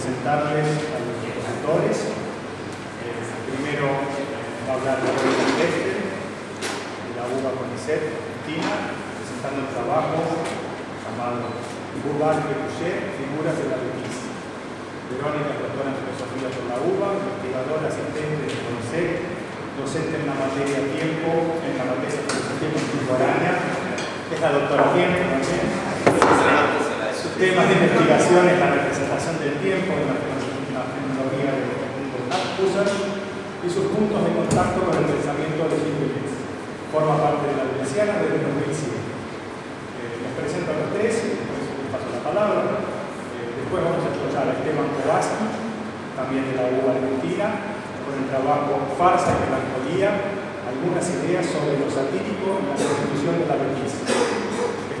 presentarles a los autores. Primero va a hablar de la UBA CONICET Argentina, presentando el trabajo llamado Urban Pécuchet, Figuras de la Betis. Verónica, doctora en filosofía por la UBA, investigadora asistente de CONICET, docente en la materia tiempo, en la materia de filosofía contemporánea, es la doctora Tiempo también. Sus temas de investigación es la representación del tiempo en la fenomenología de los mundos Husserl y sus puntos de contacto con el pensamiento de Gilles. Forma parte de la Veneciana desde 2007. Les presento a los tres y después les paso la palabra. Después vamos a escuchar a Esteban Kowalski, también de la UBA Argentina, con el trabajo Farsa y Melancolía, algunas ideas sobre lo satírico y la constitución de la Betis.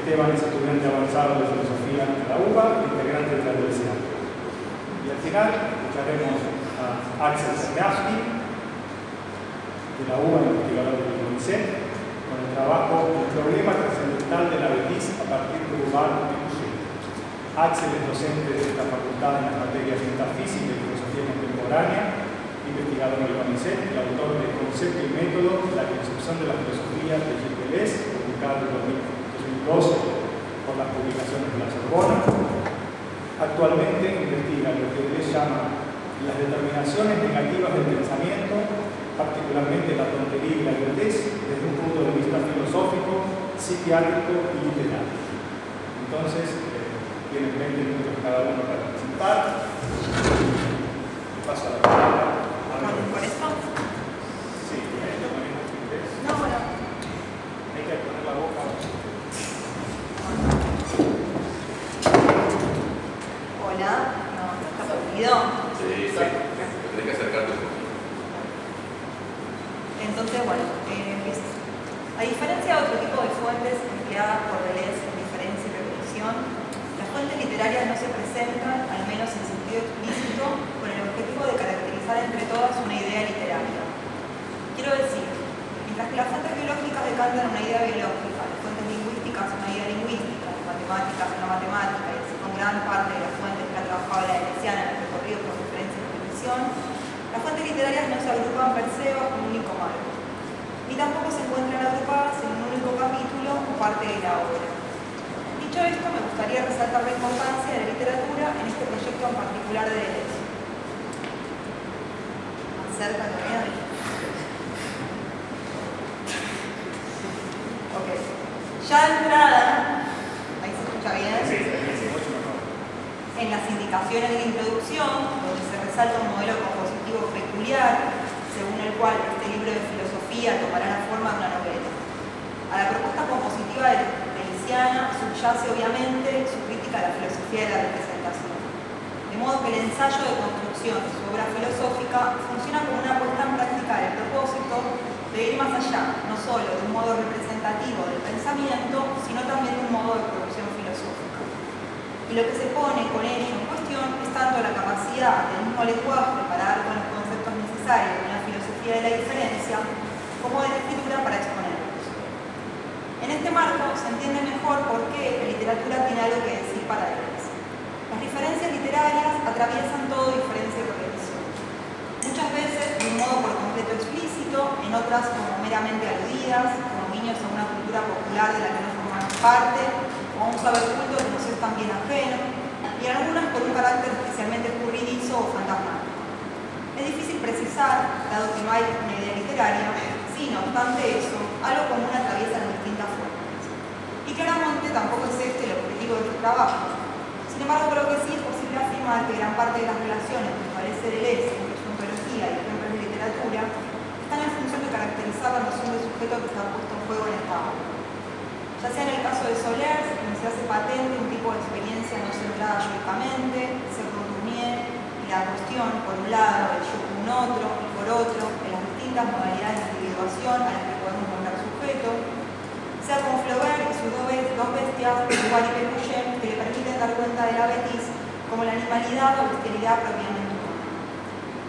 Esteban es estudiante avanzado de filosofía en la UBA, integrante de la universidad. Y al final escucharemos a Axel Czerniawski, de la UBA, investigador de CONICET, con el trabajo El problema trascendental de la Betis a partir de Urban Pécuchet. Axel es docente de esta facultad en las materias de metafísica y filosofía contemporánea, investigador del CONICET y autor de Concepto y Método, la concepción de la filosofía de Gilles Deleuze, publicado en 2012 por las publicaciones de la Sorbona. Actualmente investiga lo que Deleuze llama las determinaciones negativas del pensamiento, particularmente la tontería y la idiotez, desde un punto de vista filosófico, psiquiátrico y literario. Entonces, tienen 20 minutos cada uno para presentar. Paso a la palabra. ¿Con esto? Sí, esto también es inglés. No, bueno. Hay que poner la boca. Hola. No, está perdido. Sí, tienes que acercarte un poquito. Entonces, bueno, empiezo. A diferencia de otro tipo de fuentes empleadas por Deleuze en diferencia y repetición, las fuentes literarias no se presentan, al menos en sentido explícito, con el objetivo de caracterizar entre todas una idea literaria. Quiero decir, mientras que las fuentes biológicas decantan una idea biológica, las fuentes lingüísticas una idea lingüística, las matemáticas una matemática, y así con gran parte de las fuentes que ha trabajado la Veneciana en el recorrido por referencia y repetición, las fuentes literarias no se agrupan per se bajo un único marco, ni tampoco se encuentran agrupadas en un único capítulo o parte de la obra. Dicho esto, me gustaría resaltar la importancia de la literatura en este proyecto en particular de Deleuze. Más cerca todavía. Ok. Ya de entrada, ahí se escucha bien. Sí, mucho mejor. En las indicaciones de la introducción, donde se resalta un modelo compositivo peculiar, según el cual este libro de filosofía tomará la forma de una novela. A la propuesta compositiva deleuziana subyace obviamente su crítica a la filosofía de la representación. De modo que el ensayo de construcción de su obra filosófica funciona como una puesta en práctica del propósito de ir más allá, no solo de un modo representativo del pensamiento, sino también de un modo de producción filosófica. Y lo que se pone con ello en cuestión es tanto la capacidad del mismo lenguaje para dar con los conceptos necesarios de una filosofía de la diferencia, como de la escritura para exponerlos. En este marco se entiende mejor por qué la literatura tiene algo que decir para ellos. Las diferencias literarias atraviesan todo diferencia y repetición. Muchas veces de un modo por completo explícito, en otras como meramente aludidas, como guiños a una cultura popular de la que no formamos parte, o a un saber culto que nos es también ajeno, y algunas con un carácter especialmente escurridizo o fantasmático. Es difícil precisar, dado que no hay una idea literaria, si no obstante eso, algo común atraviesa las distintas fuentes. Y claramente tampoco es este el objetivo de este trabajo. Sin embargo, creo que sí es posible afirmar que gran parte de las relaciones que establece Deleuze entre su ontología y ejemplos de literatura están en función de caracterizar la noción de sujeto que está puesto en juego en esta obra. Ya sea en el caso de Soler, donde se hace patente un tipo de experiencia no centrada yoicamente, ser Courtournier, y la cuestión, por un lado, el yo como un otro, y por otro, en las distintas modalidades de individuación a las que podemos nombrar sujeto, sea con Flaubert y sus dos bestias, Urban y Pécuchet, que le permiten dar cuenta de la Betis como la animalidad o bestialidad propiamente humana.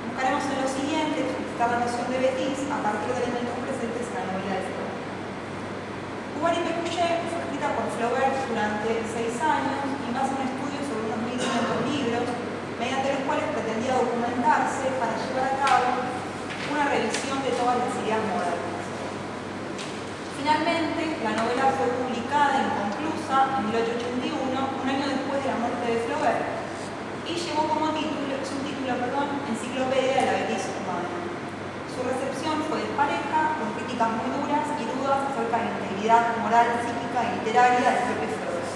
Buscaremos en lo siguiente explicar la noción de Betis a partir de elementos presentes en la novela de Flaubert. Urban y Pécuchet fue escrita por Flaubert durante 6 años y basa un estudio sobre unos 1500 libros, mediante los Finalmente, la novela fue publicada inconclusa en 1881, un año después de la muerte de Flaubert, y llevó como subtítulo, Enciclopedia de la belleza humana. Su recepción fue dispareja, con críticas muy duras y dudas acerca de la integridad moral, psíquica y literaria del propio Flaubert.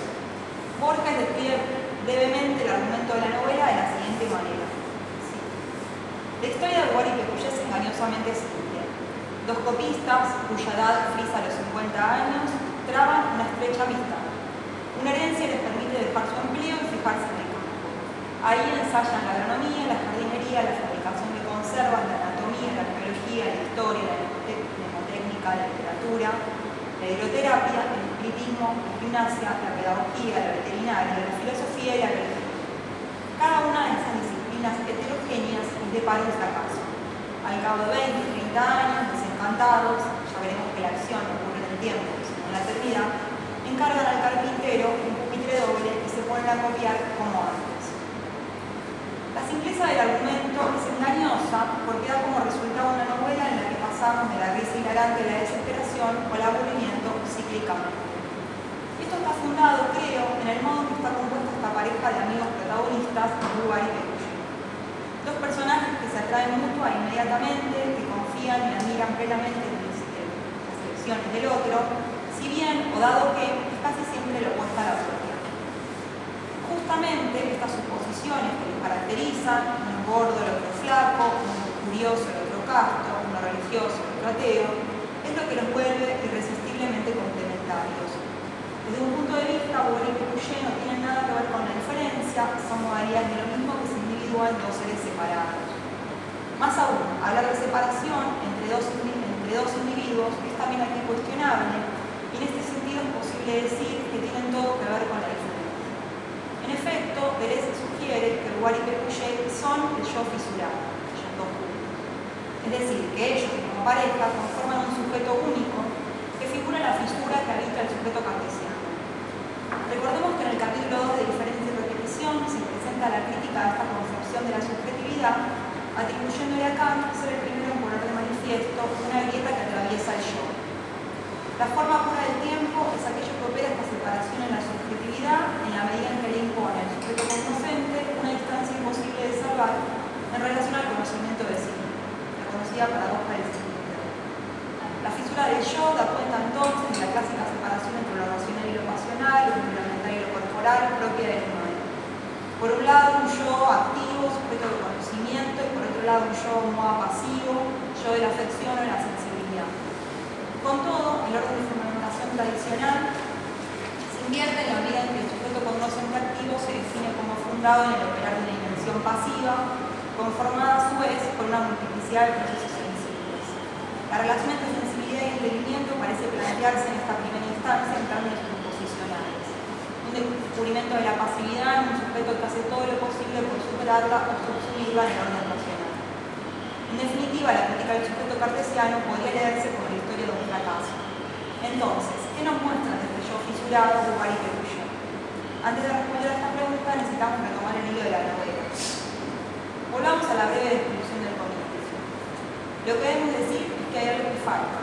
Borges describe brevemente el argumento de la novela de la siguiente manera. Sí. La historia de Guary Pécuchet es engañosamente simple. Dos copistas, cuya edad frisa los 50 años, traban una estrecha amistad. Una herencia les permite dejar su empleo y fijarse en el campo. Ahí ensayan la agronomía, la jardinería, la fabricación de conservas, la anatomía, la arqueología, la historia, la mnemotécnica, la literatura, la hidroterapia, el espiritismo, la gimnasia, la pedagogía, la veterinaria, la filosofía y la religión. Cada una de esas disciplinas heterogéneas les depara un fracaso. Al cabo de 20, 30 años, desencantados, ya veremos que la acción ocurre en el tiempo, sino en la eternidad, encargan al carpintero un pupitre doble y se ponen a copiar como antes. La simpleza del argumento es engañosa porque da como resultado una novela en la que pasamos de la risa hilarante de la desesperación o el aburrimiento cíclicamente. Esto está fundado, creo, en el modo en que está compuesta esta pareja de amigos protagonistas, Guary y Pécuchet. Dos personajes que se atraen mutua e inmediatamente, que confían y admiran plenamente las elecciones del otro, si bien, o dado que, es casi siempre lo opuesta a la propia. Justamente estas suposiciones que les caracterizan, uno gordo, el otro flaco, uno curioso, el otro casto, uno religioso, el otro ateo, es lo que los vuelve irresistiblemente complementarios. Desde un punto de vista, Guary y Pécuchet no tienen nada que ver con la diferencia, son modalidades de lo mismo que se individúan dos seres separados. Más aún, hablar de separación entre dos individuos es también aquí cuestionable, y en este sentido es posible decir que tienen todo que ver con la diferencia. En efecto, Deleuze sugiere que Guary y Pécuchet son el yo fisurado, ellos dos juntos. Es decir, que ellos como pareja conforman un sujeto único que figura en la fisura que habita el sujeto cartesiano. Recordemos que en el capítulo 2 de Diferencia y Repetición se presenta la crítica a esta concepción de la subjetividad, atribuyéndole a Kant ser el primero en poner de manifiesto una grieta que atraviesa el yo. La forma pura del tiempo es aquello que opera esta separación en la subjetividad en la medida en que le impone al sujeto cognoscente una distancia imposible de salvar en relación al conocimiento de sí mismo, la conocida paradoja del sí mismo. La fisura del yo da cuenta entonces de la clásica separación entre lo racional y lo pasional, lo fundamental y lo corporal, propia del humano. Por un lado, un yo activo, sujeto de conocimiento, y por otro lado, un yo moa pasivo, yo de la afección o de la sensibilidad. Con todo, el orden de fundamentación tradicional se invierte en la medida en que el sujeto cognoscente activo se define como fundado en el operar de una dimensión pasiva, conformada a su vez por una multiplicidad de procesos sensibles. La relación entre sensibilidad y entendimiento parece plantearse en esta primera instancia en términos proposicionales. Un descubrimiento de la pasividad en un sujeto que hace todo lo posible por superarla o subsumirla en el orden racional. En definitiva, la crítica del sujeto cartesiano podría leerse como la historia de un fracaso. Entonces, ¿qué nos muestra desde yo fisurado de Guary y Pécuchet? Antes de responder a esta pregunta, necesitamos retomar el hilo de la novela. Volvamos a la breve descripción del comienzo. Lo que debemos decir es que hay algo que falta,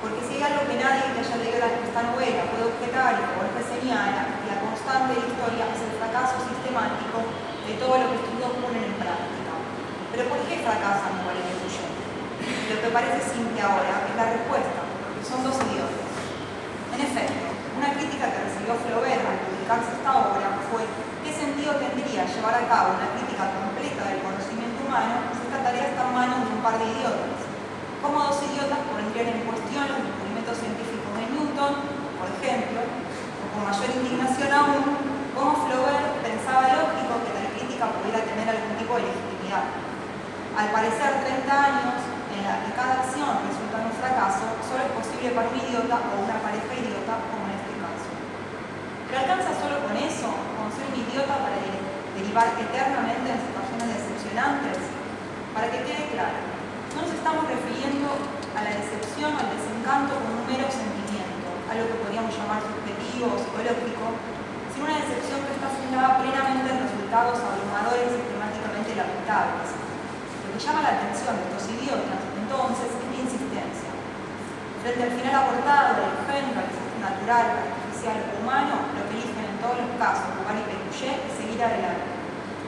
porque si hay algo que nadie que haya leído esta novela puede objetar y que Borges señala, que la constante de la historia es el fracaso sistemático de todo lo que estos dos ponen en práctica. Pero ¿por qué fracasan Guary y Pécuchet? Lo que parece simple ahora es la respuesta, porque son dos idiotas. En efecto, una crítica que recibió Flaubert al publicarse esta obra fue ¿qué sentido tendría llevar a cabo una crítica completa del conocimiento humano si esta tarea está en manos de un par de idiotas? ¿Cómo dos idiotas pondrían en cuestión los descubrimientos científicos de Newton, por ejemplo? O con mayor indignación aún, ¿cómo Flaubert pensaba lógico que tal crítica pudiera tener algún tipo de legitimidad? Al parecer, 30 años en la que cada acción resulta un fracaso solo es posible para un idiota o una pareja idiota, como en este caso. ¿Pero alcanza solo con eso? ¿Con ser un idiota para derivar eternamente en situaciones decepcionantes? Para que quede claro, no nos estamos refiriendo a la decepción o al desencanto como un mero sentimiento, algo que podríamos llamar subjetivo o psicológico, sino una decepción que está fundada plenamente en resultados abrumadores y sistemáticamente lamentables. Lo que llama la atención de estos idiotas, entonces, es la insistencia. Frente al final abortado del género, el desastre natural, artificial o humano, lo que eligen en todos los casos, Bubal y Pécuchet, es seguir adelante.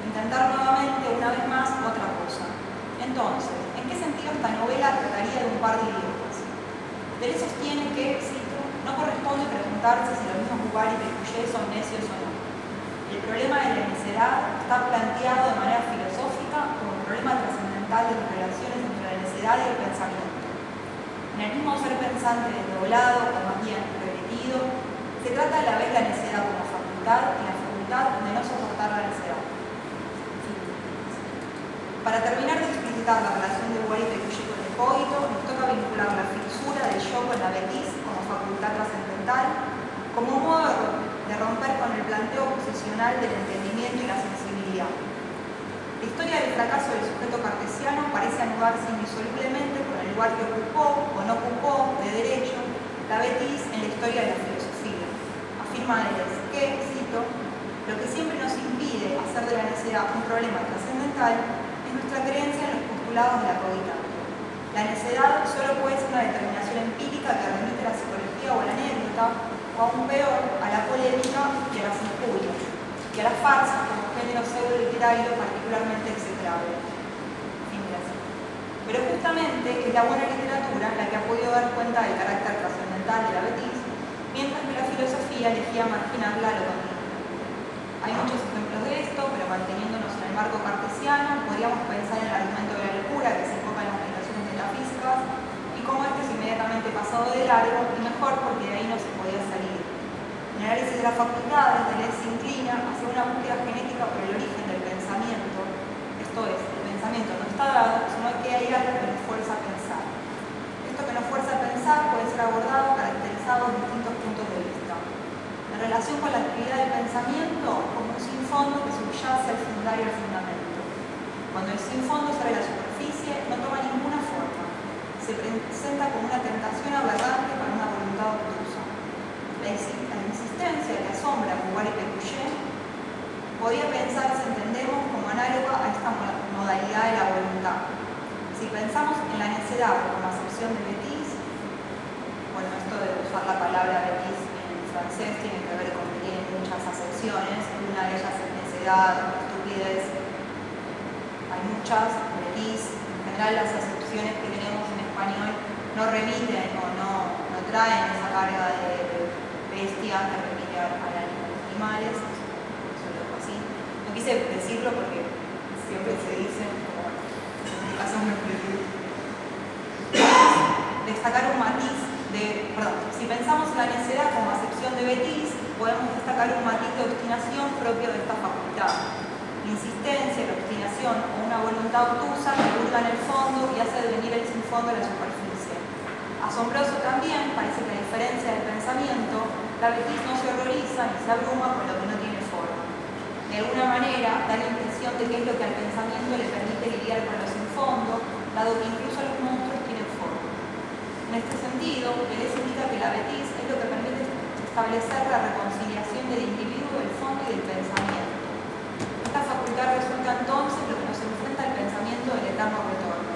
Intentar nuevamente, una vez más, otra cosa. Entonces, ¿en qué sentido esta novela trataría de un par de idiotas? Deleuze sostiene que, cito, no corresponde preguntarse si los mismos Bubal y Pécuchet son necios o no. El problema de la necedad está planteado de manera filosófica como un problema trascendental de las relaciones entre la necedad y el pensamiento. En el mismo ser pensante desdoblado, o más bien repetido, se trata a la vez la necedad como facultad y la facultad de no soportar la necedad. Para terminar de explicitar la relación de Bubal y Pécuchet con el cogito, nos toca vincular la fisura del yo con la bêtise como facultad trascendental, como un modo de romper con el planteo posicional del entendimiento y la sensibilidad. La historia del fracaso del sujeto cartesiano parece anudarse indisolublemente con el lugar que ocupó o no ocupó, de derecho, la bêtise en la historia de la filosofía. Afirma Deleuze que, cito, lo que siempre nos impide hacer de la necedad un problema trascendental es nuestra creencia en los postulados de la cogitancia. La necedad solo puede ser una determinación empírica que remite a la psicología o a la anécdota, o aún peor, a la polémica y a las injurias, y a las farsas como género pseudo-literario particularmente execrable. Pero justamente es la buena literatura la que ha podido dar cuenta del carácter trascendental de la bêtise, mientras que la filosofía elegía marginarla a lo continuo. Hay muchos ejemplos de esto, pero manteniéndonos en el marco cartesiano, podríamos pensar en el argumento de la locura que se enfoca en las aplicaciones metafísicas, y cómo este es inmediatamente pasado de largo, y mejor porque de ahí no se podía salir. En el análisis de las facultades, Deleuze se inclina hacia una búsqueda genética por el origen del pensamiento, esto es, el pensamiento no está dado, sino que hay algo que nos fuerza a pensar. Esto que nos fuerza a pensar puede ser abordado caracterizado en distintos puntos de vista. En relación con la actividad del pensamiento, como un sinfondo que subyace al fundar y al fundamento. Cuando el sinfondo sale a la superficie, no toma ninguna forma. Se presenta como una tentación aberrante para una voluntad obtusa. La insistencia que asombra a Bubal y Pécuchet podría pensarse, entendemos, como análoga a esta modalidad de la voluntad. Si pensamos en la necedad como acepción de bêtise, bueno, esto de usar la palabra bêtise en francés tiene que ver con que tiene muchas acepciones, una de ellas es necedad, estupidez, hay muchas, bêtise, en general las acepciones que tenemos en español no remiten o no traen esa carga de bestia que remite a animales, eso lo dejo así. No quise decirlo porque siempre se dice, como en este caso me expliqué. Destacar un matiz si pensamos en la necedad como acepción de bêtise, podemos destacar un matiz de obstinación propio de esta facultad. La insistencia, la obstinación o una voluntad obtusa que hurga en el fondo y hace devenir el sinfondo a la superficie. Asombroso también, parece que a diferencia del pensamiento, la bêtise no se horroriza ni se abruma con lo que no tiene forma. De alguna manera, da la impresión de que es lo que al pensamiento le permite lidiar con lo sin fondo, dado que incluso los monstruos tienen forma. En este sentido, Deleuze indica que la bêtise es lo que permite establecer la reconciliación del individuo, del fondo y del pensamiento. Esta facultad resulta entonces lo que nos enfrenta al pensamiento del eterno retorno.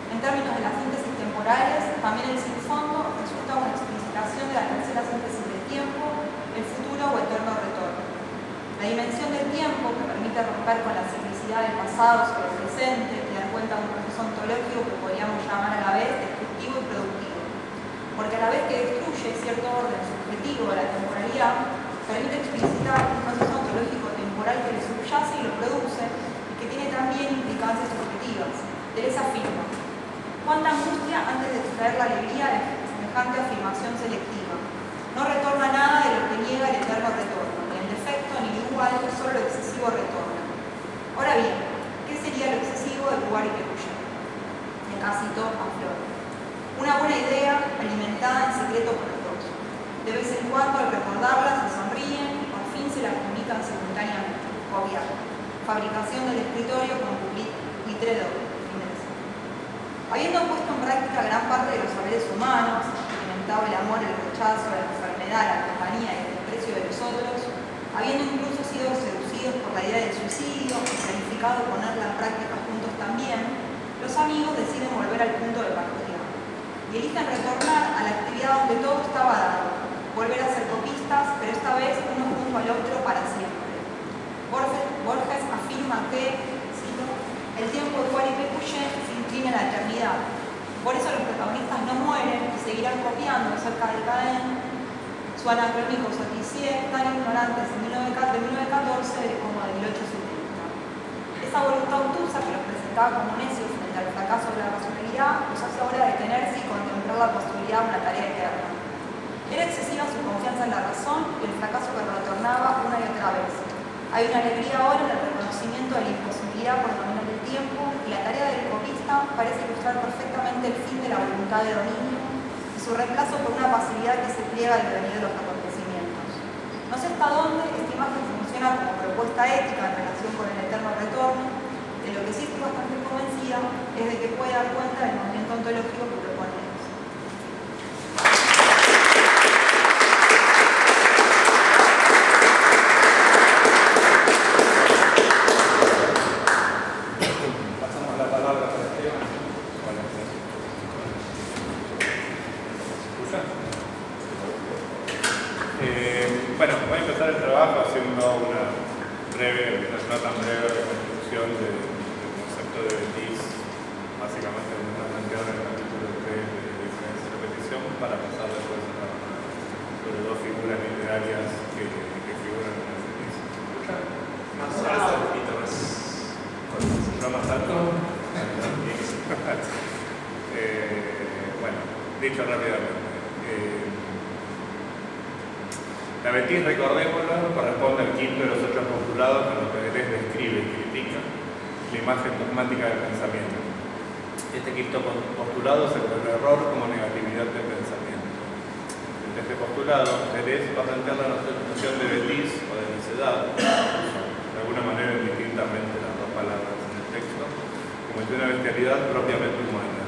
En términos de las síntesis temporales, también el sinfondo resulta una explicitación de la tercera síntesis del tiempo, el futuro o eterno retorno. La dimensión del tiempo, que permite romper con la simplicidad del pasado sobre el presente y dar cuenta de un proceso ontológico que podríamos llamar a la vez destructivo y productivo. Porque a la vez que destruye cierto orden subjetivo de la temporalidad, permite explicitar un proceso ontológico temporal que le subyace y lo produce, y que tiene también implicancias subjetivas. Deleuze afirma: cuánta angustia antes de extraer la alegría de semejante afirmación selectiva. No retorna nada de lo que niega el eterno retorno, ni el defecto ni el igual, solo lo excesivo retorna. Ahora bien, ¿qué sería lo excesivo de Bubal y Pécuchet? En cito a Flor. Una buena idea alimentada en secreto por los dos. De vez en cuando, al recordarla, se sonríen y por fin se la comunican simultáneamente. Copiar. Fabricación del escritorio con pupitre doble. Habiendo puesto en práctica gran parte de los saberes humanos, experimentado el amor, el rechazo, la enfermedad, la compañía y el desprecio de los otros, habiendo incluso sido seducidos por la idea del suicidio y planificado ponerla en práctica juntos también, los amigos deciden volver al punto de partida. y eligen retornar a la actividad donde todo estaba dado, volver a ser copistas, pero esta vez uno junto al otro para siempre. Borges afirma que, cito, el tiempo de Guari Pécuchet se inclina a la eternidad. Por eso los protagonistas no mueren y seguirán copiando cerca del Caen su anacrónico Sotissier, tan ignorantes de 1914 como de 1870. Esa voluntad obtusa que los presentaba como necios frente al fracaso de la racionalidad los hace ahora detenerse y contemplar la posibilidad de una tarea eterna. Era excesiva su confianza en la razón y el fracaso que retornaba una y otra vez. Hay una alegría ahora en el reconocimiento de la imposibilidad por dominar el tiempo y la tarea del copista parece ilustrar perfectamente el fin de la voluntad de dominio y su reemplazo por una pasividad que se pliega al devenir de los acontecimientos. No sé hasta dónde esta imagen funciona como propuesta ética en relación con el eterno retorno. De lo que sí estoy bastante convencida es de que puede dar cuenta del movimiento ontológico que propone. Pasamos la palabra a Esteban. Bueno, voy a empezar el trabajo haciendo una breve, no tan breve, reconstrucción del concepto de Betis, básicamente lo que está planteado en el capítulo 3 de diferencia y repetición, para pasar después a trabajar sobre dos figuras literarias que figuran en el Betis. ¿Escuchan? Más alto, un poquito más. ¿No más alto? Bueno, dicho rápidamente. La Betis, recordémoslo, corresponde al quinto de los 8 postulados en los que Deleuze describe y critica la imagen dogmática del pensamiento. Este quinto postulado se ve el error como negatividad del pensamiento. En este postulado, Deleuze va a plantear la noción de Betis o de necedad, de alguna manera indistintamente las dos palabras en el texto, como de una bestialidad propiamente humana.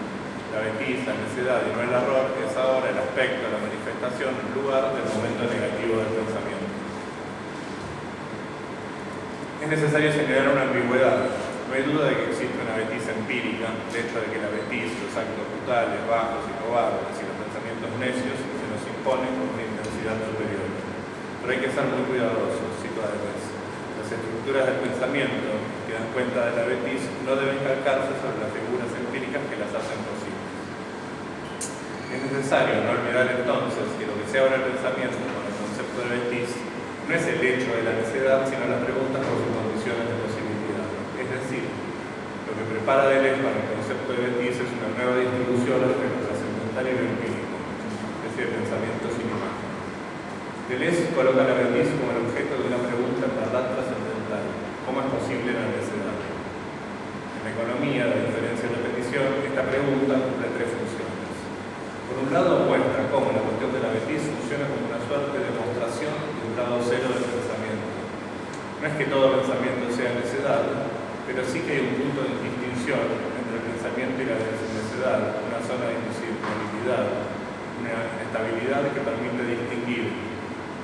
La Betis, la necedad y no el error es ahora el aspecto, la manifestación, el lugar del momento negativo del pensamiento. Es necesario señalar una ambigüedad. No hay duda de que existe una Betis empírica, el hecho de que la Betis, los actos brutales, bajos y cobardes y los pensamientos necios se nos imponen con una intensidad superior. Pero hay que ser muy cuidadosos, cito a Deleuze. Las estructuras del pensamiento que dan cuenta de la Betis no deben calcarse sobre las figuras empíricas que las hacen posibles. Es necesario no olvidar entonces que lo que se abre al pensamiento con el concepto de Betis no es el hecho de la necedad, sino las preguntas por sus condiciones de posibilidad. Es decir, lo que prepara Deleuze para el concepto de Betis es una nueva distribución entre lo trascendental y lo empírico, es decir, pensamiento sin imagen. Deleuze coloca la Betis como el objeto de una pregunta en verdad trascendental: ¿cómo es posible la necedad? En la economía de diferencia y repetición, esta pregunta cumple 3 funciones. Por un lado, muestra cómo la cuestión de la Betis funciona como una suerte de demostración de un grado cero del pensamiento. No es que todo pensamiento sea necedad, pero sí que hay un punto de distinción entre el pensamiento y la necedad, una zona de indiscernibilidad, una inestabilidad que permite distinguir,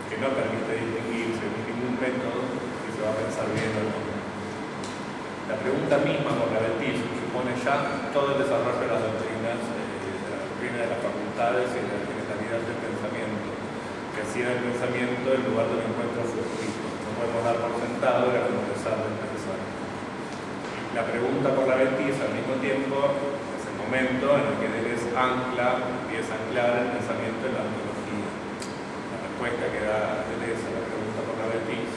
que no permite distinguir según ningún método si se va a pensar bien o no. La pregunta misma por la Betis supone ya todo el desarrollo de las doctrinas, de las facultades y de la generalidad del pensamiento, que hacía del pensamiento el lugar del encuentro fortuito. No podemos dar por sentado el acontecer del pensar. La pregunta por la Betis al mismo tiempo es el momento en el que Deleuze empieza a anclar el pensamiento en la ontología. La respuesta que da Deleuze a la pregunta por la Betis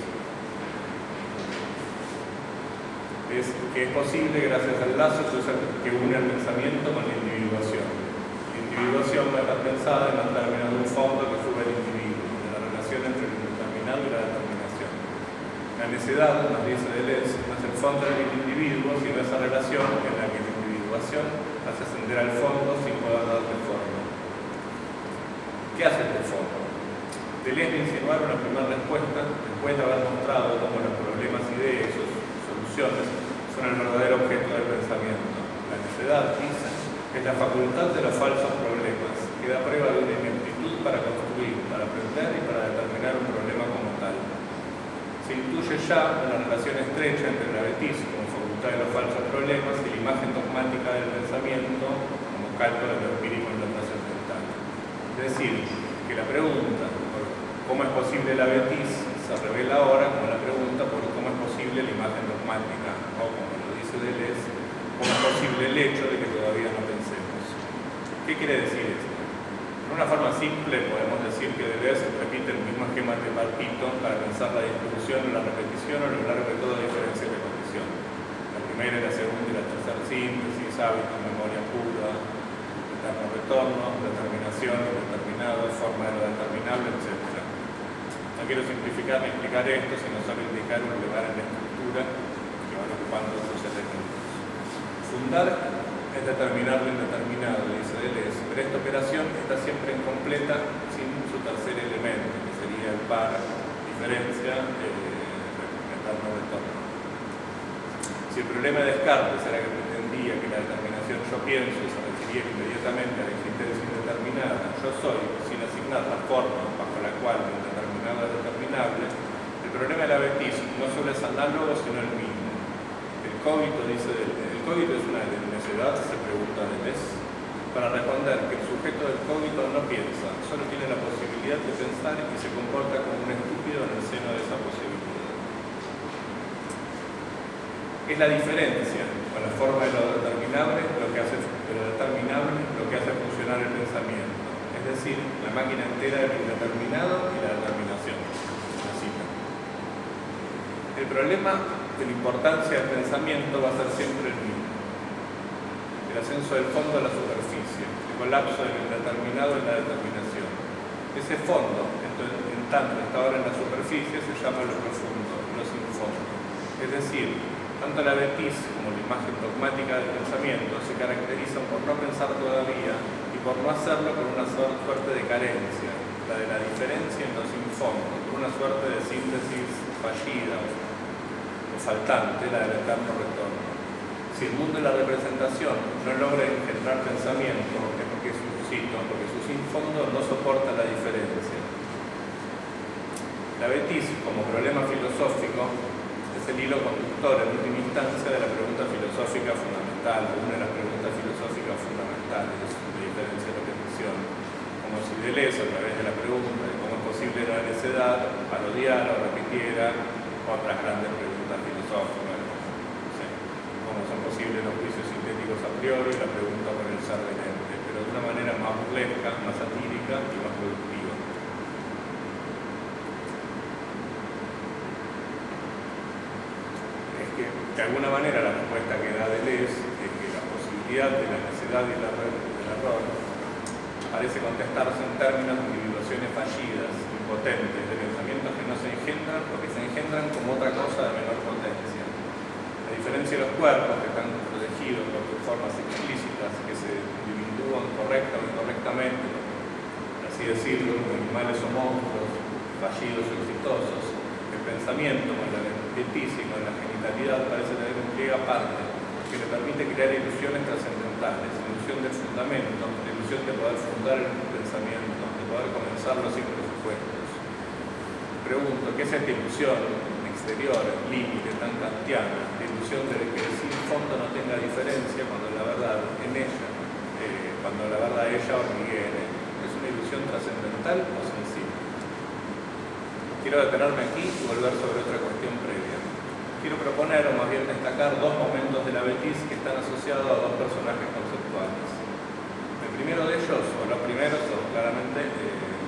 es que es posible gracias al lazo que une el pensamiento con la individuación. La individuación va a estar pensada en los términos de un fondo que sube el individuo, de la relación entre el indeterminado y la determinación. La necedad, nos dice Deleuze, no es el fondo del individuo, sino esa relación en la que la individuación hace ascender al fondo sin poder darle forma. ¿Qué hace este fondo? Deleuze de insinuar una primera respuesta después de haber mostrado cómo los problemas, ideas y sus soluciones son el verdadero objeto del pensamiento. La necedad, dice, es la facultad de los falsos problemas, que da prueba de una ineptitud para construir, para aprender y para determinar un problema como tal. Se intuye ya una relación estrecha entre la Betis como facultad de los falsos problemas y la imagen dogmática del pensamiento como cálculo de lo empírico en lo trascendental. decir, que la pregunta por cómo es posible la betis se revela ahora como la pregunta por cómo es posible la imagen dogmática, o como lo dice Deleuze, cómo es posible el hecho de que todavía no pensemos. ¿Qué quiere decir esto? De una forma simple podemos decir que Deleuze repite el mismo esquema tripartito para pensar la distribución o la repetición a lo largo de toda diferencia de condición. La primera, la segunda y la tercera síntesis, hábito, memoria pura, eterno retorno, determinación, indeterminado, forma de lo determinable, etc. No quiero simplificar ni explicar esto, sino solo indicar un lugar en la estructura que van ocupando estos elementos. Fundar es determinar lo indeterminado, dice Deleuze, pero esta operación está siempre incompleta sin su tercer elemento, que sería el par, diferencia, eterno retorno. Si el problema de Descartes era que pretendía que la determinación yo pienso se refiriera inmediatamente a la existencia indeterminada, yo soy, sin asignar la forma bajo la cual lo indeterminado es determinable, el problema de la betis no solo es análogo, sino el mismo. El cogito, dice Deleuze, el cogito es una necedad, se pregunta Deleuze, para responder que el sujeto del cogito no piensa, solo tiene la posibilidad de pensar y se comporta como un estúpido en el seno de esa posibilidad. Es la diferencia con la forma de lo determinable lo que hace funcionar el pensamiento, es decir, la máquina entera del indeterminado y la determinación. La cita. El problema de la importancia del pensamiento va a ser siempre el mismo. El ascenso del fondo a la superficie, el colapso del indeterminado en la determinación. Ese fondo, en tanto está ahora en la superficie, se llama lo profundo, lo sin fondo. Es decir, tanto la betis como la imagen dogmática del pensamiento se caracterizan por no pensar todavía y por no hacerlo con una suerte de carencia, la de la diferencia en lo sin fondo, por una suerte de síntesis fallida o faltante, la del eterno retorno. Si el mundo de la representación no logra engendrar pensamiento, es porque su sin fondo no soporta la diferencia. La betis, como problema filosófico, es el hilo conductor en última instancia de la pregunta filosófica fundamental, una de las preguntas filosóficas fundamentales de diferencia de repetición, como si Deleuze, a través de la pregunta de cómo es posible la necedad, parodiara o repitiera otras grandes preguntas filosóficas, cómo son posibles los juicios sintéticos a priori, la pregunta por el ser del ente, pero de una manera más burlesca, más satírica y más productiva. De alguna manera la respuesta que da Deleuze es que la posibilidad de la necedad y del error parece contestarse en términos de individuaciones fallidas, impotentes, de pensamientos que no se engendran o que se engendran como otra cosa de menor potencia. A diferencia de los cuerpos que están protegidos por formas explícitas que se individúan correcta o incorrectamente, por así decirlo, como animales o monstruos, fallidos o exitosos, el pensamiento con la betis y con la genitalidad parece tener un pliegue aparte que le permite crear ilusiones trascendentales, ilusión del fundamento, la ilusión de poder fundar el pensamiento, de poder comenzarlo sin presupuestos. Pregunto, ¿qué es esta ilusión exterior, límite, tan kantiana? La ilusión de que el sin fondo no tenga diferencia cuando la verdad en ella, cuando la verdad ella hormiguere. ¿Es una ilusión trascendental o sensible? Quiero detenerme aquí y volver sobre otra cuestión previa. Quiero proponer, o más bien destacar, dos momentos de la betis que están asociados a dos personajes conceptuales. El primero de ellos, o los primeros, son claramente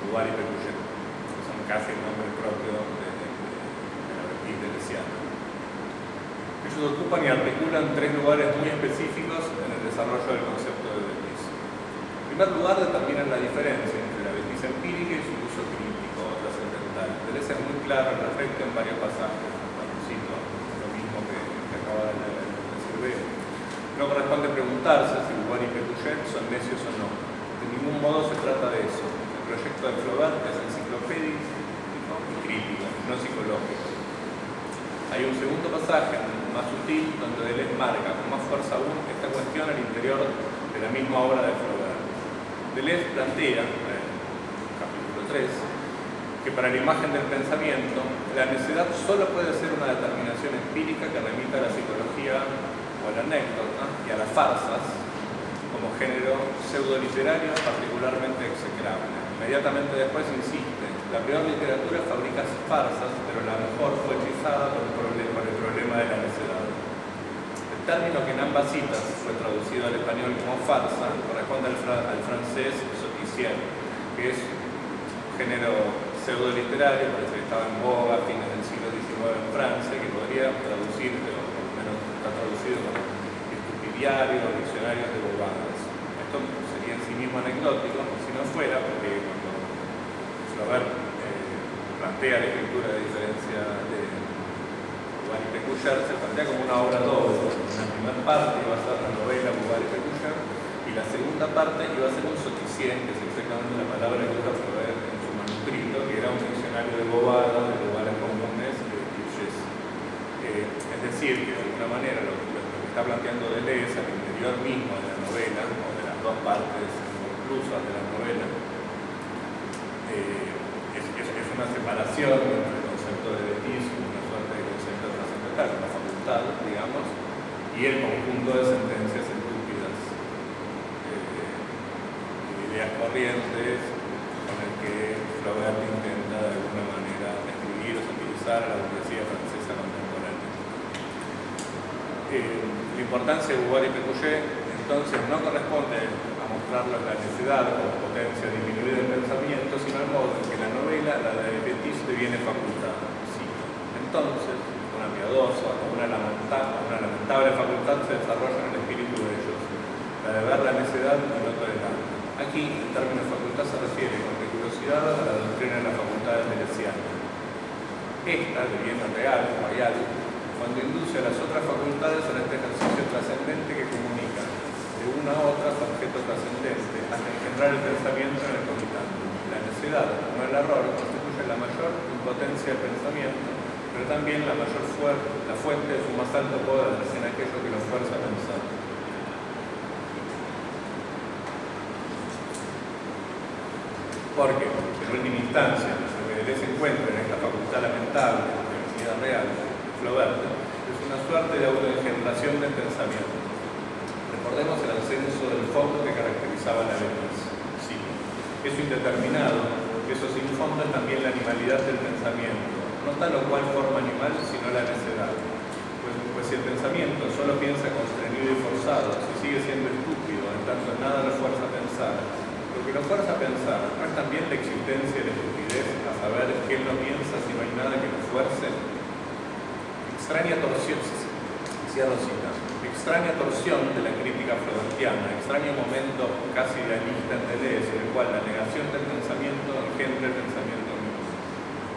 Duval y Pécuchet, que son casi el nombre propio de la betis deleuziana. Ellos ocupan y articulan tres lugares muy específicos en el desarrollo del concepto de betis. En primer lugar, determinan la diferencia entre la betis empírica y su uso crítico o trascendental. Deleuze es muy claro al respecto en varios pasajes. Cito lo mismo que acaba de decir Beo. No corresponde preguntarse si Duval y Pécuchet son necios o no. De ningún modo se trata de eso. El proyecto de Flaubert es enciclopédico y crítico, no psicológico. Hay un segundo pasaje más sutil donde Deleuze marca con más fuerza aún esta cuestión al interior de la misma obra de Flaubert. Deleuze plantea, capítulo 3, que para la imagen del pensamiento, la necedad solo puede ser una determinación empírica que remita a la psicología o a la anécdota y a las farsas, como como género pseudoliterario particularmente execrable. Inmediatamente después insiste: la peor literatura fabrica farsas, pero la mejor fue hechizada por el problema de la necedad. El término que en ambas citas fue traducido al español como farsa corresponde al francés soticien, que es un género pseudoliterario, parece que estaba en boga a fines del siglo XIX en Francia, que podría traducirse, o por lo menos está traducido como estupidiario o diccionarios de bobadas. Esto sería en sí mismo anecdótico, si no fuera porque cuando Flaubert plantea la escritura de diferencia de Bouvard y Pécuchet, se plantea como una obra doble. La primera parte iba a ser la novela Bouvard y Pécuchet, y la segunda parte iba a ser un soticien, que es exactamente la palabra que usa Flaubert en su manuscrito, que era un diccionario de bobadas, de bobadas comunes y de clichés. Es decir, que de alguna manera lo que está planteando Deleuze al interior mismo de la novela, o de las dos partes inclusas de la novela, es una separación entre el concepto de betismo, una suerte de concepto trascendental, una facultad, digamos, y el conjunto de sentencias estúpidas, de ideas corrientes, con el que Flaubert intenta de alguna manera describir o satirizar a la burguesía francesa contemporánea. La importancia de Bouvard y Pécuchet entonces no corresponde a mostrarles la necedad como potencia disminuida del pensamiento, sino al modo en que la novela, la de Betis, deviene facultad. Sí. Entonces, una piadosa o una lamentable facultad se desarrolla en el espíritu de ellos, la de ver la necedad y no tolerarla. Aquí, el término facultad se refiere con rigurosidad a la doctrina de la facultad deleuziana. Esta, de bien real, real, cuando induce a las otras facultades a este ejercicio trascendente que comunica de una a otra su objeto trascendente hasta engendrar el pensamiento en el comitante. La necedad, no el error, constituye la mayor impotencia del pensamiento, pero también la fuente de su más alto poder en aquello que lo fuerza a pensar. Porque, en última instancia, lo que Deleuze encuentra en esta facultad lamentable de la unidad real, Flaubert, es una suerte de autoengendración del pensamiento. Recordemos el ascenso del fondo que caracterizaba la Betis. Sí, eso indeterminado, eso sin fondo es también la animalidad del pensamiento, no tal o cual forma animal, sino la necedad. Pues si el pensamiento solo piensa constreñido y forzado, si sigue siendo estúpido, en tanto nada lo fuerza a pensar, lo que lo fuerza a pensar no es también la existencia de la estupidez, a saber que él no piensa si no hay nada que lo fuerce. Extraña torsión, cierro cita, extraña torsión de la crítica flaubertiana, extraño momento casi idealista en Deleuze, en el cual la negación del pensamiento engendra el pensamiento mismo.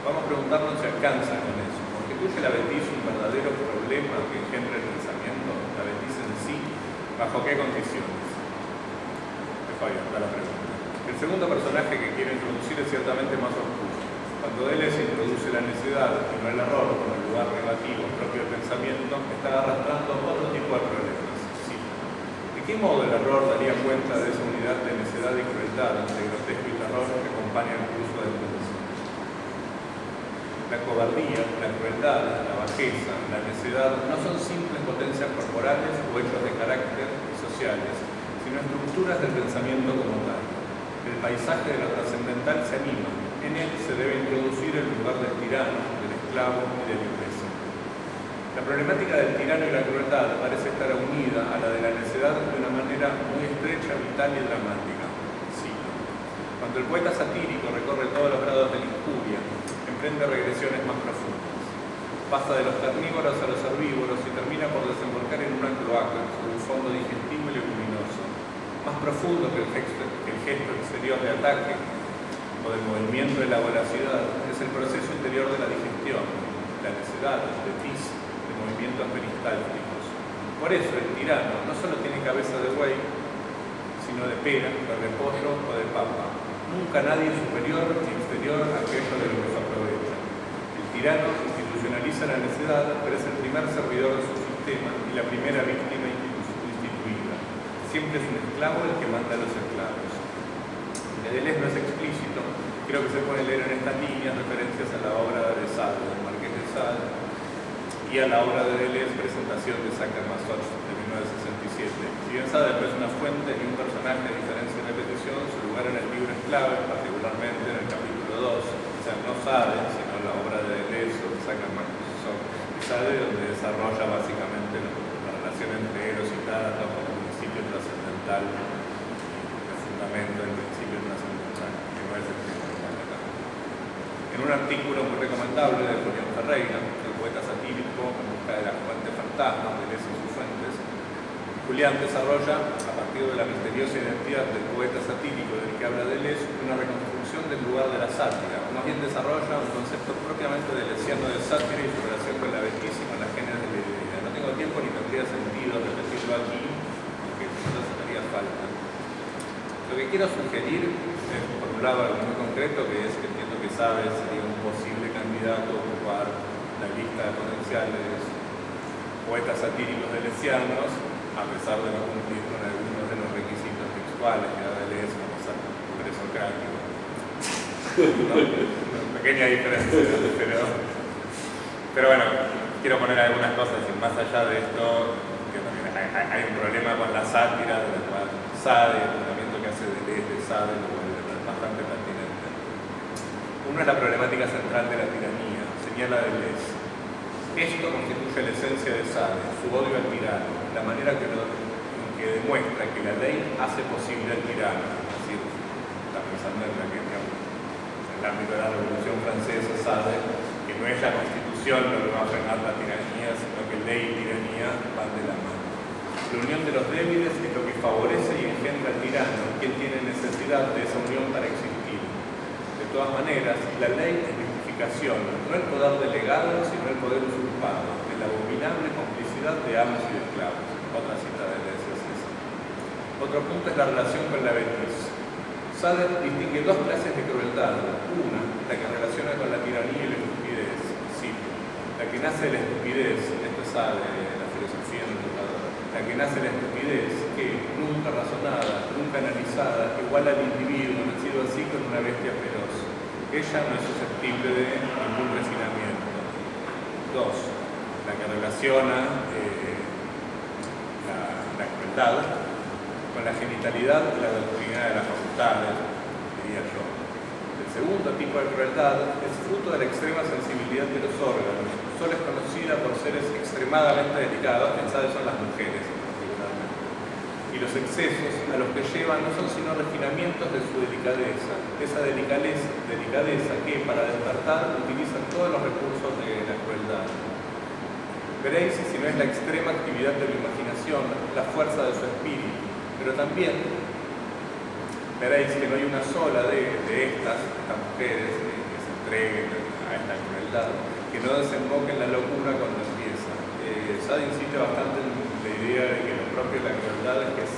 Vamos a preguntarnos si alcanza con eso. ¿Constituye la Betis un verdadero problema que engendra el pensamiento? ¿La Betis en sí? ¿Bajo qué condiciones? Dejo abierta la pregunta. El segundo personaje que quiero introducir es ciertamente más oscuro. Cuando Deleuze introduce la necedad y no el error como el lugar negativo propio del pensamiento, está arrastrando otro tipo de problemas. Sí. ¿De qué modo el error daría cuenta de esa unidad de necedad y crueldad, de grotesco y terror que acompaña el curso del mundo? La cobardía, la crueldad, la bajeza, la necedad no son simples potencias corporales o hechos de carácter sociales, sino estructuras del pensamiento como tal. El paisaje de lo trascendental se anima. En él se debe introducir el lugar del tirano, del esclavo y del imbécil. La problemática del tirano y la crueldad parece estar unida a la de la necedad de una manera muy estrecha, vital y dramática. Sí. Cuando el poeta satírico recorre todos los grados de la injuria, emprende regresiones más profundas. Pasa de los carnívoros a los herbívoros y termina por desembocar en una cloaca sobre un fondo digestivo y leguminoso, más profundo que el gesto exterior de ataque o del movimiento de la voracidad, es el proceso interior de la digestión, la necedad, de pis, de movimientos peristálticos. Por eso el tirano no solo tiene cabeza de buey, sino de pera, de repollo o de papa. Nunca nadie superior ni exterior a aquello de lo que se aprovecha. El tirano institucionaliza la necedad, pero es el primer servidor de su sistema y la primera víctima instituida. Siempre es un esclavo el que manda a los esclavos. De Deleuze no es explícito, creo que se puede leer en estas líneas referencias a la obra de Sade, del Marqués de Sade, y a la obra de Deleuze, Presentación de Sacher-Masoch, de 1967. Si bien Sade es una fuente fuentes y un personaje de diferencia y repetición, su lugar en el libro es clave, particularmente en el capítulo 2, o sea, no Sade, sino la obra de Deleuze, que saca Microsoft y Sade, donde desarrolla básicamente la relación entre Eros y Tánatos como principio trascendental, el fundamento del principio trascendental, que no es el principal acá. En un artículo muy recomendable de Julián Ferreira, el poeta satírico en busca de las fuentes fantasmas, Deleuze y sus fuentes, Julián desarrolla, a partir de la misteriosa identidad del poeta satírico del que habla Deleuze, una reconstrucción del lugar de la sátira, o más bien desarrolla un concepto propiamente deleuziano de sátira y su relación con la belleza y con la género de la idea. No tengo tiempo ni tendría sentido repetirlo aquí, porque quizás haría falta. Lo que quiero sugerir es, por un lado, algo muy concreto, que es que entiendo que Sade sería un posible candidato a ocupar la lista de potenciales poetas satíricos deleuzianos, a pesar de no cumplir con algunos de los requisitos textuales que da Deleuze como presocrático. Una pequeña diferencia, pero bueno, quiero poner algunas cosas y más allá de esto, que también hay un problema con la sátira, de la cual Sade, el tratamiento que hace Deleuze de Sade, lo vuelve bastante pertinente. Uno es la problemática central de la tiranía, señala Deleuze. Esto constituye la esencia de Sade, su odio al tirano, la manera en que demuestra que la ley hace posible al tirano. Es decir, está pensando en el ámbito de la Revolución Francesa, Sade, que no es la Constitución lo que va a frenar la tiranía, sino que ley y tiranía van de la mano. La unión de los débiles es lo que favorece y engendra al tirano, quien tiene necesidad de esa unión para existir. De todas maneras, la ley es no el poder delegado, sino el poder usurpado, de la abominable complicidad de amos y de esclavos. Otra cita de Deleuze es esa. Otro punto es la relación con la belleza. Sade distingue dos clases de crueldad. Una, la que relaciona con la tiranía y la estupidez. Cito. La que nace de la estupidez, esto es Sade, la filosofía del educador. La que nace de la estupidez, que, nunca razonada, nunca analizada, iguala al individuo, nacido así con una bestia feroz. Ella no es susceptible de ningún refinamiento. Dos, la que relaciona la crueldad con la genitalidad y la doctrina de las facultades, diría yo. El segundo tipo de crueldad es fruto de la extrema sensibilidad de los órganos. Solo es conocida por seres extremadamente delicados, pensadas son las mujeres particularmente. Y los excesos a los que llevan no son sino refinamientos de su delicadeza, esa delicadeza que para despertar utilizan todos los recursos de la crueldad. Veréis si no es la extrema actividad de la imaginación, la fuerza de su espíritu, pero también veréis que no hay una sola de estas mujeres que se entreguen a esta crueldad, que no desemboque en la locura cuando empieza. Sade insiste bastante en la idea de que lo propio de la crueldad es que es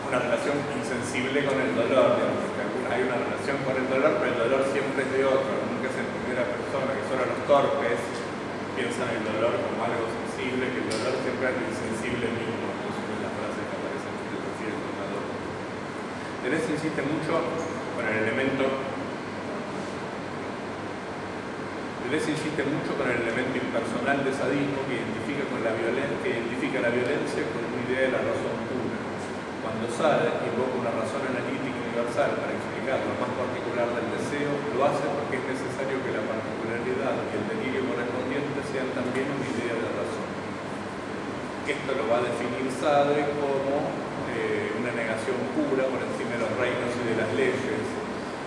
una relación insensible con el dolor, digamos, porque hay una relación con el dolor, pero el dolor siempre es de otro, nunca es en primera persona, que solo los torpes piensan el dolor como algo sensible, que el dolor siempre es lo insensible mismo, es una de las frases que aparecen en filosofía del contador. Deleuze insiste mucho con el elemento impersonal de sadismo que identifica la violencia con una idea de la razón pura. Cuando Sade invoca una razón analítica universal para explicar lo más particular del deseo, lo hace porque es necesario que la particularidad y el delirio correspondiente sean también una idea de razón. Esto lo va a definir Sade como una negación pura por encima de los reinos y de las leyes,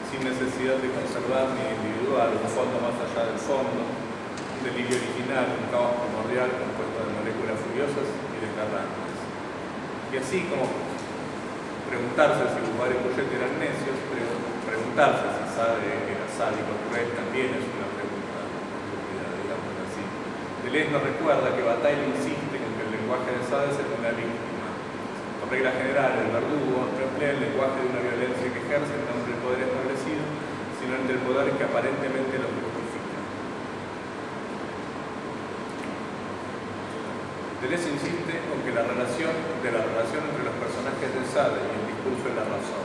sin necesidad de conservar ni individual un fondo más allá del fondo, un delirio original, un caos primordial compuesto de moléculas furiosas y desgarrantes. Y así como preguntarse si Bouvard y Poyet eran necios, preguntarse si Sade era sádico cruel también es una pregunta estúpida, digamos así. Deleuze nos recuerda que Bataille insiste en que el lenguaje de Sade es el de una víctima. Por regla general, el verdugo no emplea el lenguaje de una violencia que ejerce en nombre del poder establecido, sino el del poder que aparentemente lo justifica. Deleuze insiste con que la relación entre los personajes de Sade y el discurso de la razón.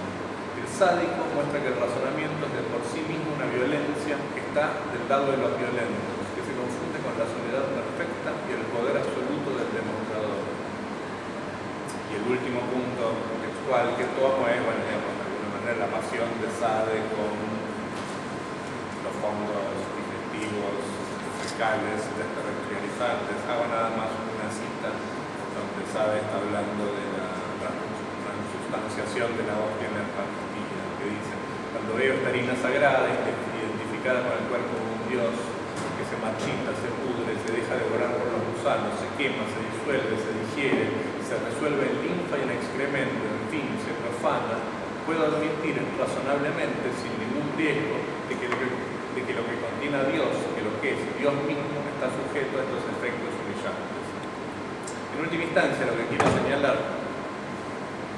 El sádico muestra que el razonamiento es de por sí mismo una violencia que está del lado de los violentos, que se confunde con la soledad perfecta y el poder absoluto del demostrador. Y el último punto textual que tomo es, bueno, digamos, de alguna manera la pasión de Sade con los fondos digestivos, fecales, desterritorializantes. Hago nada más una cita donde Sade está hablando de la transubstanciación de la hostia en la Eucaristía, que dice: cuando veo esta harina sagrada identificada con el cuerpo de un Dios que se marchita, se pudre, se deja devorar por los gusanos, se quema, se disuelve, se digiere, se resuelve en linfa y en excremento, en fin, se profana, puedo admitir razonablemente, sin ningún riesgo, de que lo que contiene a Dios, que lo que es Dios mismo, está sujeto a estos efectos humillantes. En última instancia, lo que quiero señalar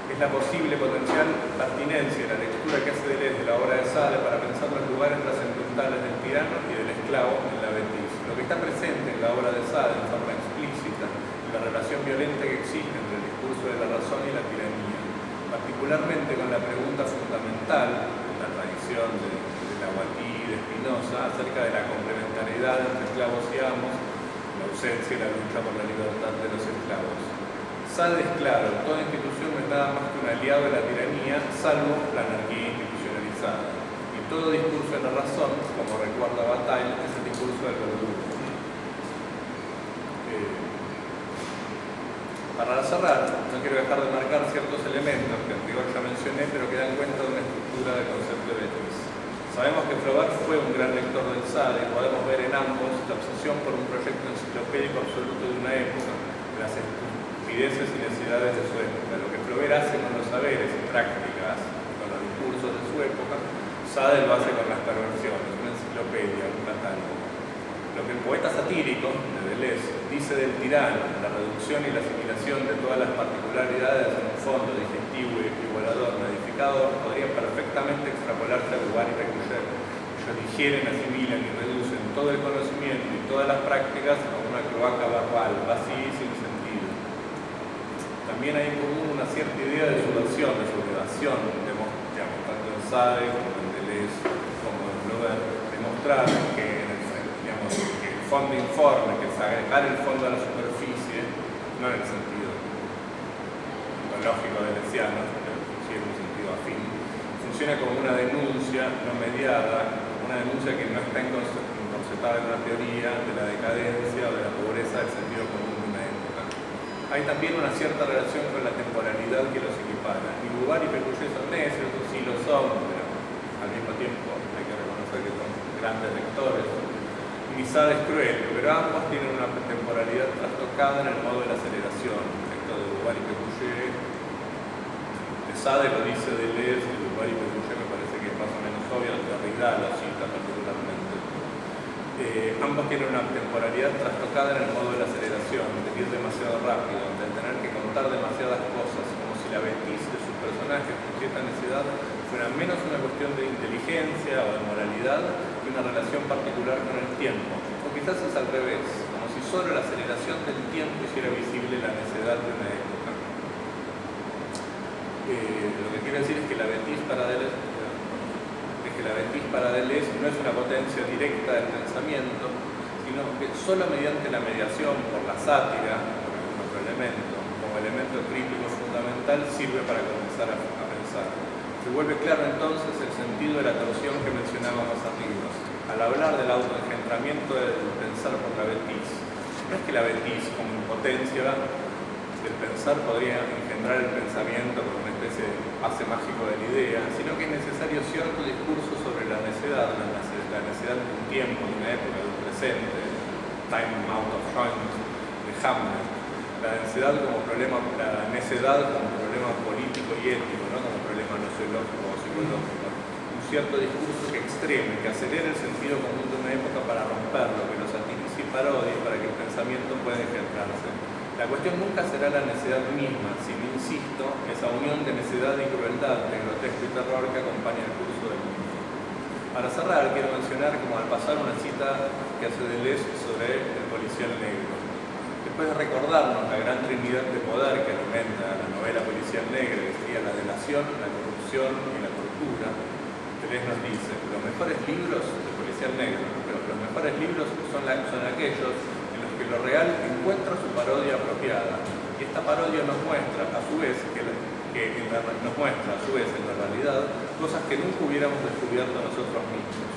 es la posible potencial pertinencia de la lectura que hace Deleuze de la obra de Sade para pensar los lugares trascendentales del tirano y del esclavo en la Betis. Lo que está presente en la obra de Sade en forma explícita, la relación violenta que existe entre el discurso de la razón y la tiranía, particularmente con la pregunta fundamental de la tradición de Nahuatl y de Spinoza acerca de la complementariedad entre esclavos y amos, la ausencia y la lucha por la libertad de los esclavos. Sade es claro, toda institución no es nada más que un aliado de la tiranía, salvo la anarquía institucionalizada. Y todo discurso de la razón, como recuerda Bataille, es el discurso del verdugo. Para cerrar, no quiero dejar de marcar ciertos elementos que en rigor ya mencioné, pero que dan cuenta de una estructura del concepto de Betis. Sabemos que Flaubert fue un gran lector del Sade y podemos ver en ambos la obsesión por un proyecto enciclopédico absoluto de una época, de las estupideces y necesidades de su época. Lo que Flaubert hace con los saberes y prácticas, con los discursos de su época, Sade lo hace con las perversiones, una enciclopedia, un catálogo. Lo que el poeta satírico, de Deleuze, dice del tirano, la reducción y la asimilación de todas las particularidades en un fondo digestivo y igualador, modificador, podría perfectamente extrapolarse a Lugar y Pécuchet. Ellos digieren, asimilan y reducen todo el conocimiento y todas las prácticas a una cloaca verbal, vacía y sin sentido. También hay en común una cierta idea de subversión, de sublevación, digamos, tanto en Sade como en Deleuze, como en Flaubert, demostrar que que el fondo informe, que es agregar el fondo a la superficie, no en el sentido lógico deleuziano, pero sí en un sentido afín, funciona como una denuncia no mediada, una denuncia que no está encorsetada en una teoría de la decadencia o de la pobreza del sentido común de una época. Hay también una cierta relación con la temporalidad que los equipara. Y Lugar y Pécuchet son necios, sí lo son, pero al mismo tiempo hay que reconocer que son grandes lectores. Y Sade es cruel, pero ambos tienen una temporalidad trastocada en el modo de la aceleración. Esto de Lugar y Pécuchet, de Sade lo dice Deleuze, de Lugar y Pécuchet me parece que es más o menos obvio, Derrida lo cita particularmente. Ambos tienen una temporalidad trastocada en el modo de la aceleración, de ir demasiado rápido, de tener que contar demasiadas cosas, como si la Betis de sus personajes con cierta necesidad fuera menos una cuestión de inteligencia o de moralidad que una relación particular con el tiempo. O quizás es al revés, como si solo la aceleración del tiempo hiciera visible la necedad de una época. Lo que quiero decir es que la Betis para Deleuze no es una potencia directa del pensamiento, sino que solo mediante la mediación por la sátira, por algún otro elemento, como elemento crítico fundamental, sirve para comenzar a pensar. Se vuelve claro entonces el sentido de la torsión que mencionábamos arriba. Al hablar del autoengendramiento del pensar por la Betis, no es que la Betis como impotencia del pensar podría engendrar el pensamiento como una especie de pase mágico de la idea, sino que es necesario cierto discurso sobre la necedad de un tiempo, de una época, de un presente, time out of joint de Hamlet, la necedad como problema político y ético, no como problema nociológico o psicológico. Un cierto discurso que extreme, que acelere el sentido común de una época para romperlo, que lo satirice y parodie para que el pensamiento pueda engendrarse. La cuestión nunca será la necedad misma, sino, insisto, esa unión de necedad y crueldad, de grotesco y terror que acompaña el curso del mundo. Para cerrar, quiero mencionar, como al pasar, una cita que hace Deleuze sobre el policial negro. Después de recordarnos la gran trinidad de poder que alimenta la novela policial negra, que sería la delación, la corrupción y la tortura, Deleuze nos dice: los mejores libros de policial negro, pero los mejores libros son aquellos en los que lo real encuentra su parodia apropiada, Y esta parodia nos muestra a su vez en la realidad cosas que nunca hubiéramos descubierto nosotros mismos.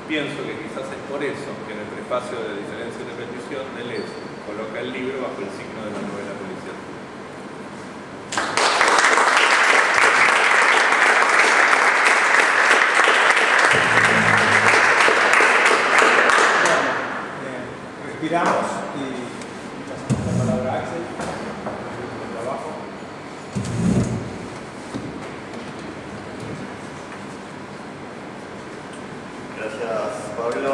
Pienso que quizás es por eso que en el prefacio de Diferencia y Repetición Deleuze coloca el libro bajo el signo de la novela policial. Respiramos y pasamos la palabra a Axel. El trabajo. Gracias, Pablo.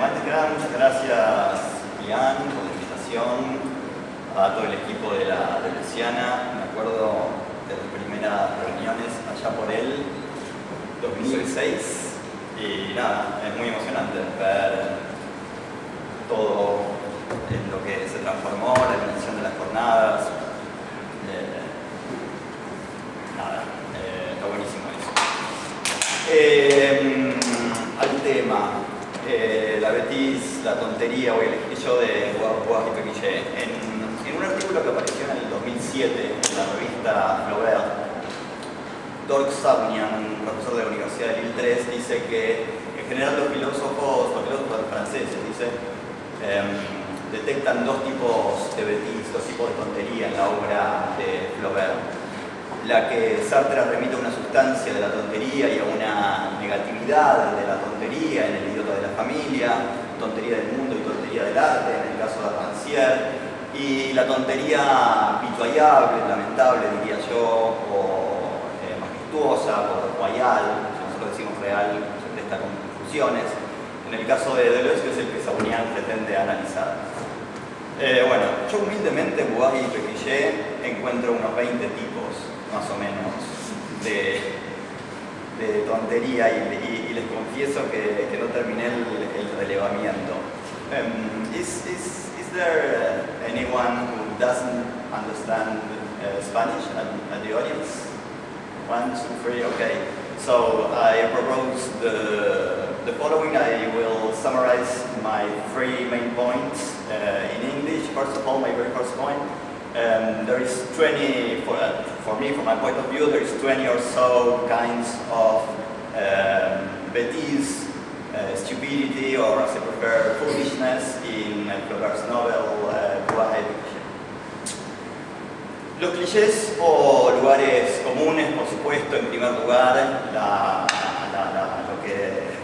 Antes que nada, muchas gracias, Ian, por la invitación, a todo el equipo de la Luciana. Me acuerdo de las primeras reuniones allá por el 2006 y nada, es muy emocionante ver todo en lo que se transformó, la dimensión de las jornadas. Está buenísimo eso. Al tema, la bêtise, la tontería, o el escrito de Bois y Pécuchet. En un artículo que apareció en el 2007 en la revista Flaubert, Dirk Savignan, un profesor de la Universidad de Lille 3, dice que en general los filósofos franceses, detectan dos tipos de bêtise, dos tipos de tontería en la obra de Flaubert. La que Sartre remite a una sustancia de la tontería y a una negatividad de la tontería en El idiota de la familia, tontería del mundo y tontería del arte en el caso de Rancière, y la tontería pitoyable, lamentable diría yo, o majestuosa, o royal, nosotros decimos real, se presta con conclusiones, en el caso de Deleuze, que es el que Savignan pretende analizar. Bueno, yo humildemente en Bois y Pécuchet encuentro unos 20 tipos más o menos de tontería y les confieso que no terminé el relevamiento. Is there anyone who doesn't understand Spanish at the audience? 1, 2, 3, okay. So I propose the following. I will summarize my 3 main points in English. First of all, my very first point. There is 20, for me, from my point of view, there is 20 or so kinds of bêtise, stupidity, or as I prefer, foolishness in Flaubert's novel, Bois et Pécuchet. Los clichés o lugares comunes, por supuesto, en primer lugar, lo que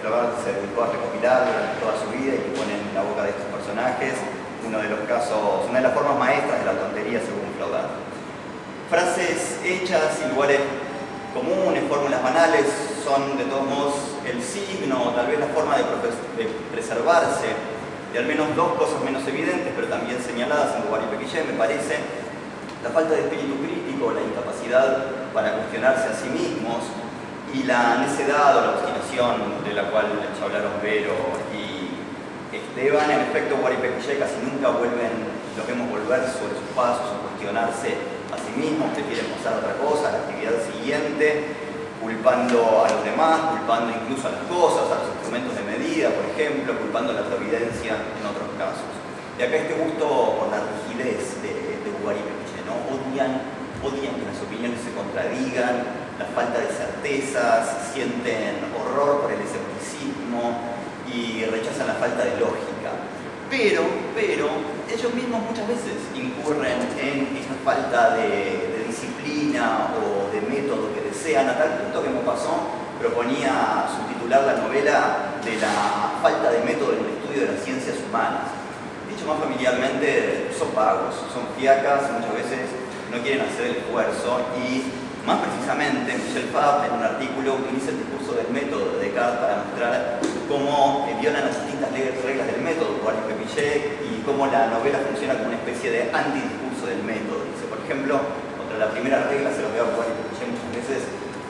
Flaubert se dedicó a recopilar durante toda su vida y que pone en la boca de estos personajes, una de las formas maestras de la tontería según Flaubert. Frases hechas y lugares comunes, fórmulas banales, son de todos modos el signo, tal vez la forma de preservarse de al menos dos cosas menos evidentes, pero también señaladas en Bois y Pécuchet, me parece: la falta de espíritu crítico, la incapacidad para cuestionarse a sí mismos, y la necedad o la obstinación de la cual ya hablaron Vero y Esteban. En efecto, Bois y Pécuchet casi nunca los vemos volver sobre sus pasos o cuestionarse a sí mismos, prefieren pasar a otra cosa, a la actividad siguiente, culpando a los demás, culpando incluso a las cosas, a los instrumentos de medida, por ejemplo, culpando a la providencia en otros casos. De acá este gusto por la rigidez de Bois y Pécuchet, ¿no? Odian que las opiniones se contradigan, la falta de certezas, sienten horror por el escepticismo y rechazan la falta de lógica. Pero ellos mismos muchas veces incurren en esta falta de disciplina o de método que desean, a tal punto que Maupassant proponía subtitular la novela de la falta de método en el estudio de las ciencias humanas. Dicho más familiarmente, son vagos, son fiacas, muchas veces no quieren hacer el esfuerzo, y más precisamente Michel Fabre en un artículo utiliza el discurso del método de Descartes para mostrar cómo violan las distintas reglas del método, Bois y Pécuchet, y cómo la novela funciona como una especie de antidiscurso del método. Dice, por ejemplo, contra la primera regla se lo ve a Bois y Pécuchet muchas veces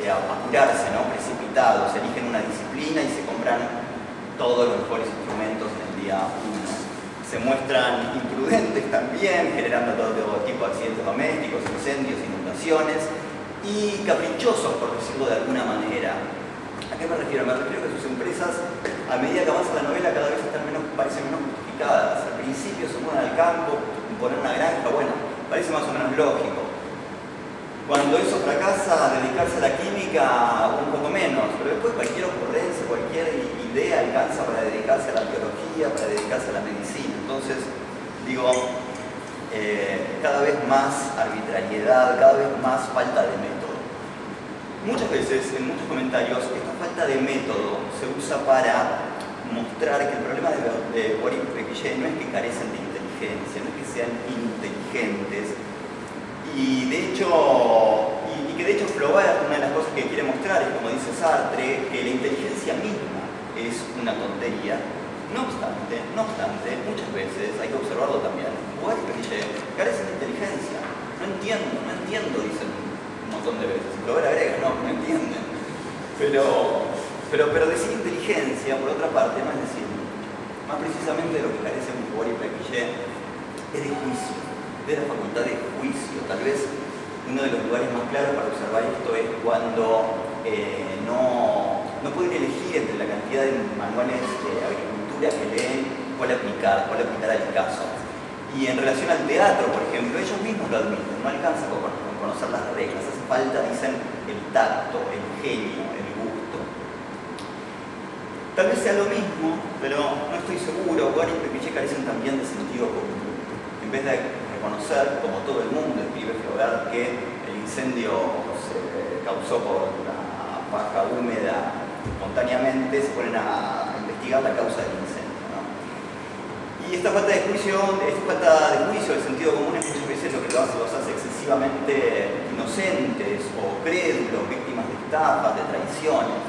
apurarse, ¿no? Precipitados, eligen una disciplina y se compran todos los mejores instrumentos en el día 1. Se muestran imprudentes también, generando todo tipo de accidentes domésticos, incendios, inundaciones, y caprichosos, por decirlo de alguna manera. ¿A qué me refiero? Me refiero a que sus empresas a a medida que avanza la novela cada vez parecen menos justificadas. Al principio se mudan al campo, poner una granja, bueno, parece más o menos lógico. Cuando eso fracasa, dedicarse a la química un poco menos, pero después cualquier ocurrencia, cualquier idea alcanza para dedicarse a la biología, para dedicarse a la medicina. Entonces, digo, cada vez más arbitrariedad, cada vez más falta de método. Muchas veces, en muchos comentarios, esta falta de método se usa para mostrar que el problema de Boris y Pécuchet no es que carecen de inteligencia, no es que sean inteligentes, y que de hecho Flaubert, una de las cosas que quiere mostrar es, como dice Sartre, que la inteligencia misma es una tontería. No obstante, muchas veces, hay que observarlo también, Boris y Pécuchet carecen de inteligencia. No entiendo, dicen un montón de veces. Flaubert agrega, no entienden. Pero decir inteligencia, por otra parte, no es decir, más precisamente de lo que carece Boris y Pécuchet es de juicio, de la facultad de juicio. Tal vez uno de los lugares más claros para observar esto es cuando no pueden elegir entre la cantidad de manuales de agricultura que leen cuál aplicar al caso. Y en relación al teatro, por ejemplo, ellos mismos lo admiten, no alcanza con conocer las reglas, hace falta, dicen, el tacto, el genio, el gusto. Tal vez sea lo mismo, pero no estoy seguro. Boris y Pécuchet carecen también de sentido común. En vez de reconocer, como todo el mundo escribe Flaubert, que el incendio se causó por la paja húmeda espontáneamente, se ponen a investigar la causa del incendio, ¿no? Y esta falta de juicio, del sentido común, es muchas veces lo que los hace excesivamente inocentes o crédulos, víctimas de estafas, de traiciones.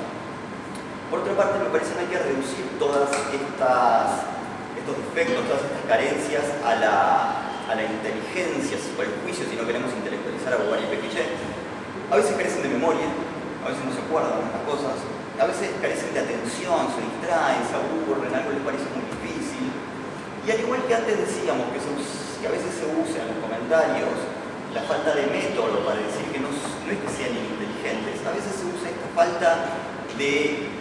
Por otra parte, me parece que hay que reducir todos estos defectos, todas estas carencias a la inteligencia o al juicio, si no queremos intelectualizar a Boris y Pécuchet. A veces carecen de memoria, a veces no se acuerdan de estas cosas, a veces carecen de atención, se distraen, se aburren, algo les parece muy difícil. Y al igual que antes decíamos que a veces se usa en los comentarios la falta de método para decir que no es que sean inteligentes, a veces se usa esta falta de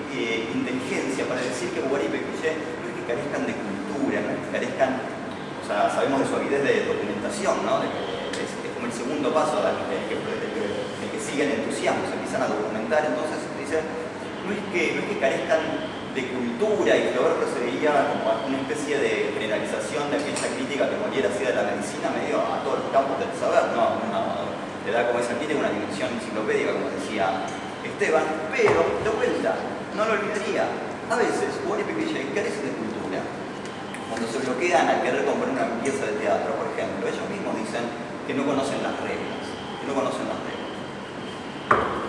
inteligencia para decir que Boris y Pécuchet no es que carezcan de cultura, no es que carezcan, o sea, sabemos de su avidez de documentación, ¿no? Es como el segundo paso del que sigue el entusiasmo, se empiezan a documentar, entonces dicen, no es que carezcan de cultura, y Flaubert procedería como a una especie de generalización de aquella crítica que Molière hacía de la medicina medio a todos los campos del saber, ¿no? Le da como esa crítica una dimensión enciclopédica, como decía Esteban, pero de vuelta, no lo olvidaría, a veces Boris y Pécuchet carecen de cultura. Cuando se bloquean al querer comprar una pieza de teatro, por ejemplo, ellos mismos dicen que no conocen las reglas,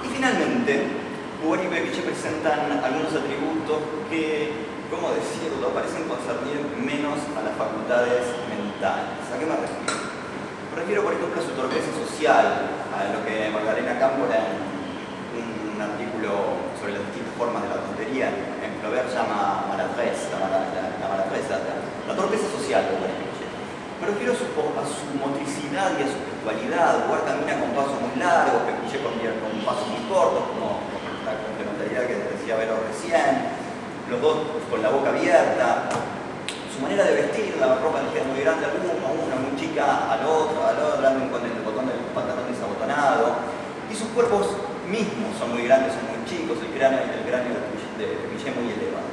Y finalmente, Boris y Pécuchet presentan algunos atributos que, ¿cómo decirlo?, parecen concernir menos a las facultades mentales. ¿A qué me refiero? Me refiero, por ejemplo, a su torpeza social, a lo que Magdalena Cámpora, en un artículo sobre las distintas formas de la tontería, en Flaubert llama maladresse, la torpeza social de Boris y Pécuchet. Me refiero a su motricidad y a su gestualidad. Boris camina con pasos muy largos, Pécuchet con pasos muy cortos, como la complementariedad que decía Vero recién, los dos con la boca abierta. Su manera de vestir, la ropa les queda muy grande a una muy chica al otro, andan con el botón del pantalón desabotonado. Y sus cuerpos mismos son muy grandes, son muy chicos, el cráneo de Pécuchet muy elevado.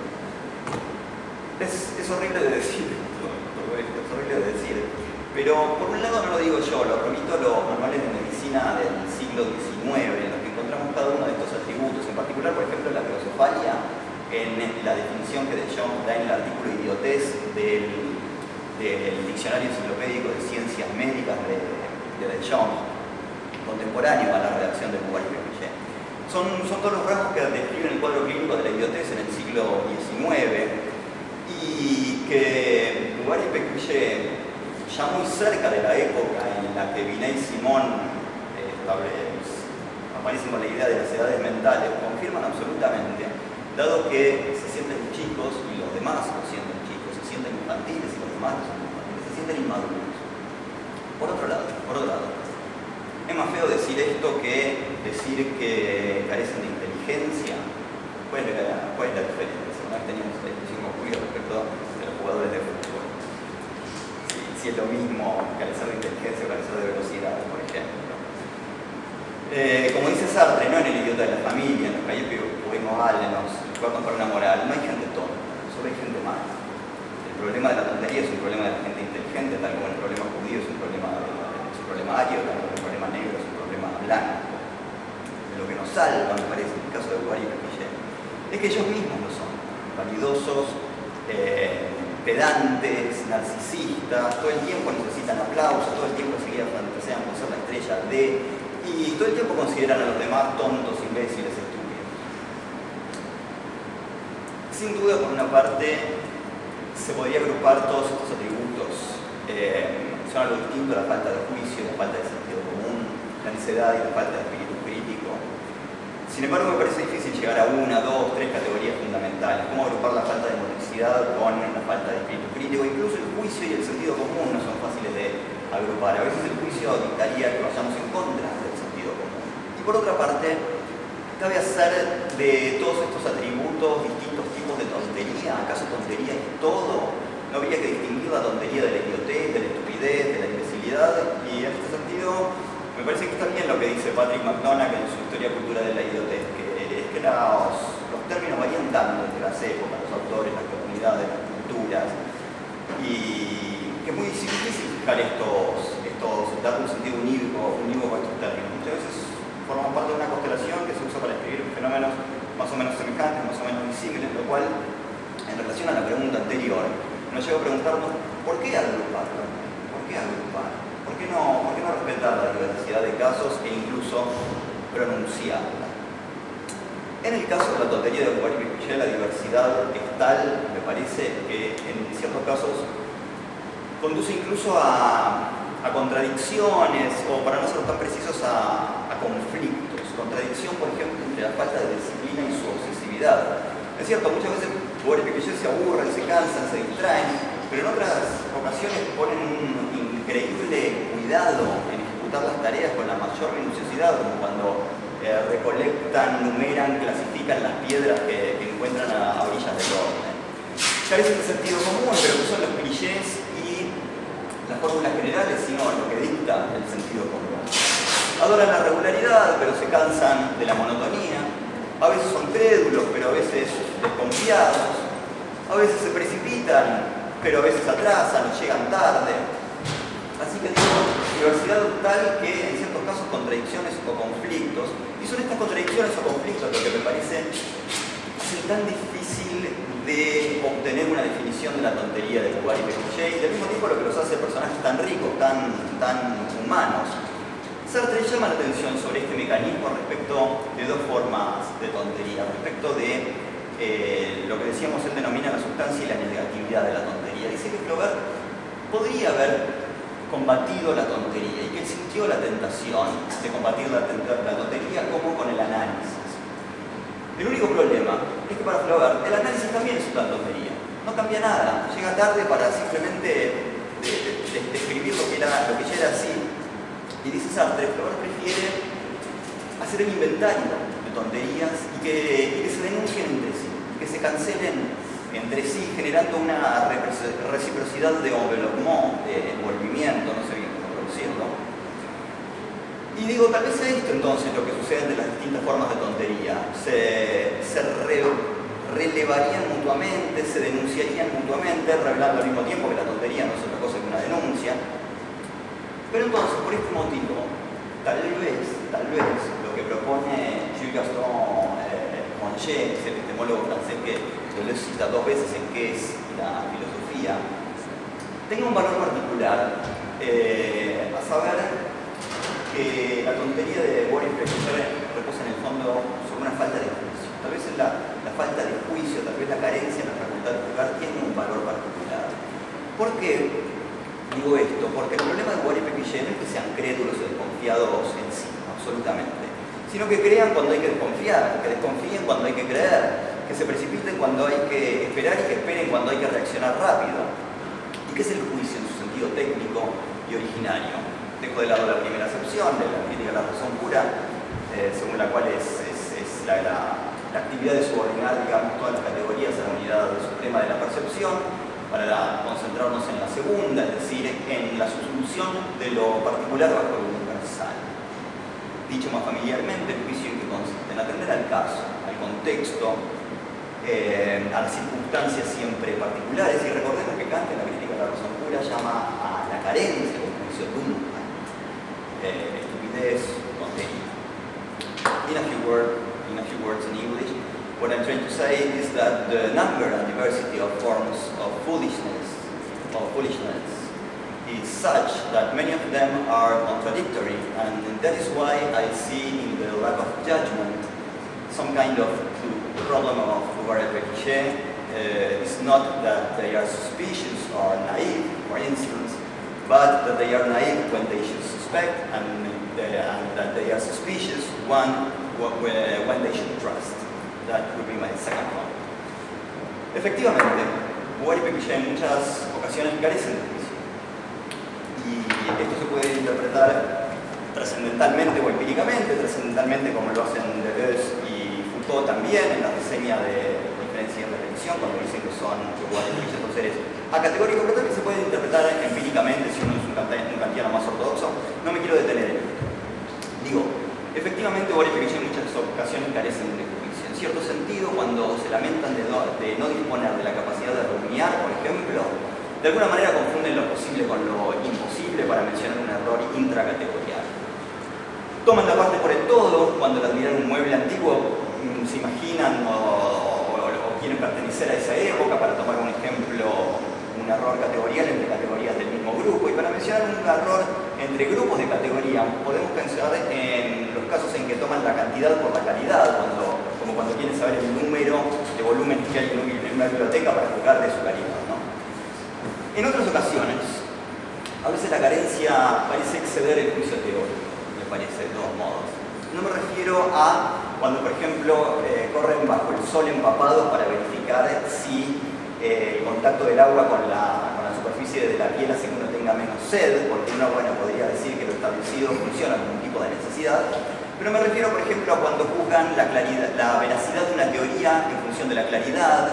Es horrible de decir todo esto, es horrible de decir, pero por un lado no lo digo yo, lo remito a los manuales de medicina del siglo XIX, en los que encontramos cada uno de estos atributos, en particular, por ejemplo, la filosofalia, en la definición que De Jong da en el artículo idiotez del Diccionario Enciclopédico de Ciencias Médicas de De Jong, contemporáneo a la redacción de Boris y Pécuchet. Son todos los rasgos que describen el cuadro clínico de la idiotez en el siglo XIX, y que Boris y Pécuchet, ya muy cerca de la época en la que Binet y Simon aparecen con la idea de las edades mentales, confirman absolutamente, dado que se sienten chicos y los demás lo sienten chicos, se sienten infantiles y los demás lo sienten infantiles, se sienten inmaduros. Por otro lado, es más feo decir esto que decir que carecen de inteligencia. ¿Cuál es la diferencia? Una vez teníamos si es lo mismo carecer de inteligencia o carecer de velocidad, por ejemplo. Como dice Sartre, no en El idiota de la familia, en los Cahiers Pugimos en los cuartos para una moral, no hay gente tonta, solo hay gente mala. El problema de la tontería es un problema de la gente inteligente, tal como el problema judío es un problema ario, tal como el problema negro es un problema blanco. Lo que nos salva, me parece, en el caso de Guattari y Pécuchet, es que ellos mismos lo son, vanidosos, pedantes, narcisistas, todo el tiempo necesitan aplausos, todo el tiempo enseguida fantasean con ser la estrella de, y todo el tiempo consideran a los demás tontos, imbéciles, estúpidos. Sin duda, por una parte, se podría agrupar todos estos atributos. Son algo distinto a la falta de juicio, la falta de sentido común, la necedad y la falta de espíritu crítico. Sin embargo, me parece difícil llegar a una, dos, tres categorías fundamentales. ¿Cómo agrupar la falta de motricidad con la falta de espíritu crítico? Incluso el juicio y el sentido común no son fáciles de agrupar. A veces el juicio dictaría que vayamos en contra del sentido común. Y por otra parte, cabe hacer de todos estos atributos distintos tipos de tontería. ¿Acaso tontería es todo? ¿No habría que distinguir la tontería de la idiotez, de la estupidez, de la imbecilidad? Y en este sentido, me parece que está bien lo que dice Patrick McDonagh en su Historia y Cultura de la Idiotez, que los términos varían tanto entre las épocas, los autores, las comunidades, las culturas, y que es muy difícil fijar darle un sentido unívoco a estos términos. Muchas veces forman parte de una constelación que se usa para describir fenómenos más o menos semejantes, más o menos visibles, lo cual, en relación a la pregunta anterior, nos lleva a preguntarnos ¿por qué agrupar? ¿Por qué agrupar? ¿Por qué no respetar la diversidad de casos e incluso pronunciarla? En el caso de la tontería de Guattari y Pécuchet, la diversidad es tal, me parece, que en ciertos casos conduce incluso a contradicciones, o para no ser tan precisos, a conflictos. Contradicción, por ejemplo, entre la falta de disciplina y su obsesividad. Es cierto, muchas veces Guattari y Pécuchet se aburren, se cansan, se distraen, pero en otras ocasiones ponen un increíble cuidado en ejecutar las tareas con la mayor minuciosidad, como cuando recolectan, numeran, clasifican las piedras que encuentran a orillas del orden. Carecen de sentido común, pero que son los clichés y las fórmulas generales, sino lo que dicta el sentido común. Adoran la regularidad, pero se cansan de la monotonía. A veces son crédulos, pero a veces desconfiados. A veces se precipitan, pero a veces atrasan o llegan tarde. Así que digo, diversidad tal que en ciertos casos contradicciones o conflictos. Y son estas contradicciones o conflictos lo que me parece tan difícil de obtener una definición de la tontería de Guattari y Pécuchet, y del mismo tiempo lo que los hace personajes tan ricos, tan humanos. Sartre llama la atención sobre este mecanismo respecto de dos formas de tontería, respecto de lo que decíamos él denomina la sustancia y la negatividad de la tontería. Dice que Flaubert podría haber combatido la tontería y que él sintió la tentación de combatir la tontería como con el análisis. El único problema es que para Flaubert el análisis también es una tontería, no cambia nada, llega tarde para simplemente describir lo que ya era así. Y dice Sartre, Flaubert prefiere hacer el inventario de tonterías y que se denuncien entre sí, que se cancelen entre sí, generando una reciprocidad de enveloppement, de envolvimiento, no sé bien cómo traducirlo. Y digo, tal vez es esto entonces lo que sucede entre las distintas formas de tontería. Se relevarían mutuamente, se denunciarían mutuamente, revelando al mismo tiempo que la tontería no es otra cosa que una denuncia. Pero entonces, por este motivo, tal vez lo que propone Jules Gaston Monge, el epistemólogo francés que lo cita dos veces en qué es la filosofía, tenga un valor particular, a saber que la tontería de Guattari y Pécuchet reposa en el fondo sobre una falta de juicio. Tal vez la falta de juicio, tal vez la carencia en la facultad de juzgar tiene un valor particular. ¿Por qué digo esto? Porque el problema de Guattari y Pécuchet no es que sean crédulos o desconfiados en sí, absolutamente, sino que crean cuando hay que desconfiar, que desconfíen cuando hay que creer, que se precipiten cuando hay que esperar y que esperen cuando hay que reaccionar rápido. ¿Y qué es el juicio en su sentido técnico y originario? Dejo de lado la primera acepción de la crítica de la razón pura, según la cual es la actividad de subordinar, digamos, todas las categorías a la unidad suprema de la percepción, para concentrarnos en la segunda, es decir, en la subsolución de lo particular bajo lo universal. Dicho más familiarmente, el juicio en que consiste en atender al caso, al contexto, a las circunstancias siempre particulares, y recordemos que Kant en la crítica de la razón pura llama a la carencia del juicio dumpa, estupidez, tontería. In a few words in English, what I'm trying to say is that the number and diversity of forms of foolishness is such that many of them are contradictory, and that is why I see in the lack of judgment some kind of problem of Pouvoir-Pécuchet. It's not that they are suspicious or naive, for instance, but that they are naive when they should suspect, and that they are suspicious when they should trust. That would be my second point. Efectivamente, Pouvoir-Pécuchet en muchas ocasiones carecen de juicio. Y esto se puede interpretar trascendentalmente o empíricamente, trascendentalmente como lo hacen Deleuze y Foucault también en la reseña de diferencia de repetición, cuando dicen que son seres acategóricos, pero también se puede interpretar empíricamente si uno es un kantiano más ortodoxo. No me quiero detener en esto. Digo, efectivamente Pouvoir-Pécuchet en muchas ocasiones carecen de juicio. En cierto sentido, cuando se lamentan de no disponer de la capacidad de rumiar, por ejemplo, de alguna manera confunden lo posible con lo imposible para mencionar un error intracategorial. Toman la parte por el todo cuando al admirar un mueble antiguo se imaginan o quieren pertenecer a esa época, para tomar un ejemplo, un error categorial entre categorías del mismo grupo. Y para mencionar un error entre grupos de categoría, podemos pensar en los casos en que toman la cantidad por la calidad, como cuando quieren saber el número de volúmenes que hay en una biblioteca para juzgar de su calidad, ¿no? En otras ocasiones, a veces la carencia parece exceder el juicio teórico, me parece, de todos modos. No me refiero a cuando, por ejemplo, corren bajo el sol empapados para verificar si el contacto del agua con la superficie de la piel hace que uno tenga menos sed, porque uno, podría decir que lo establecido funciona como un tipo de necesidad. Pero me refiero, por ejemplo, a cuando juzgan la veracidad de una teoría en función de la claridad,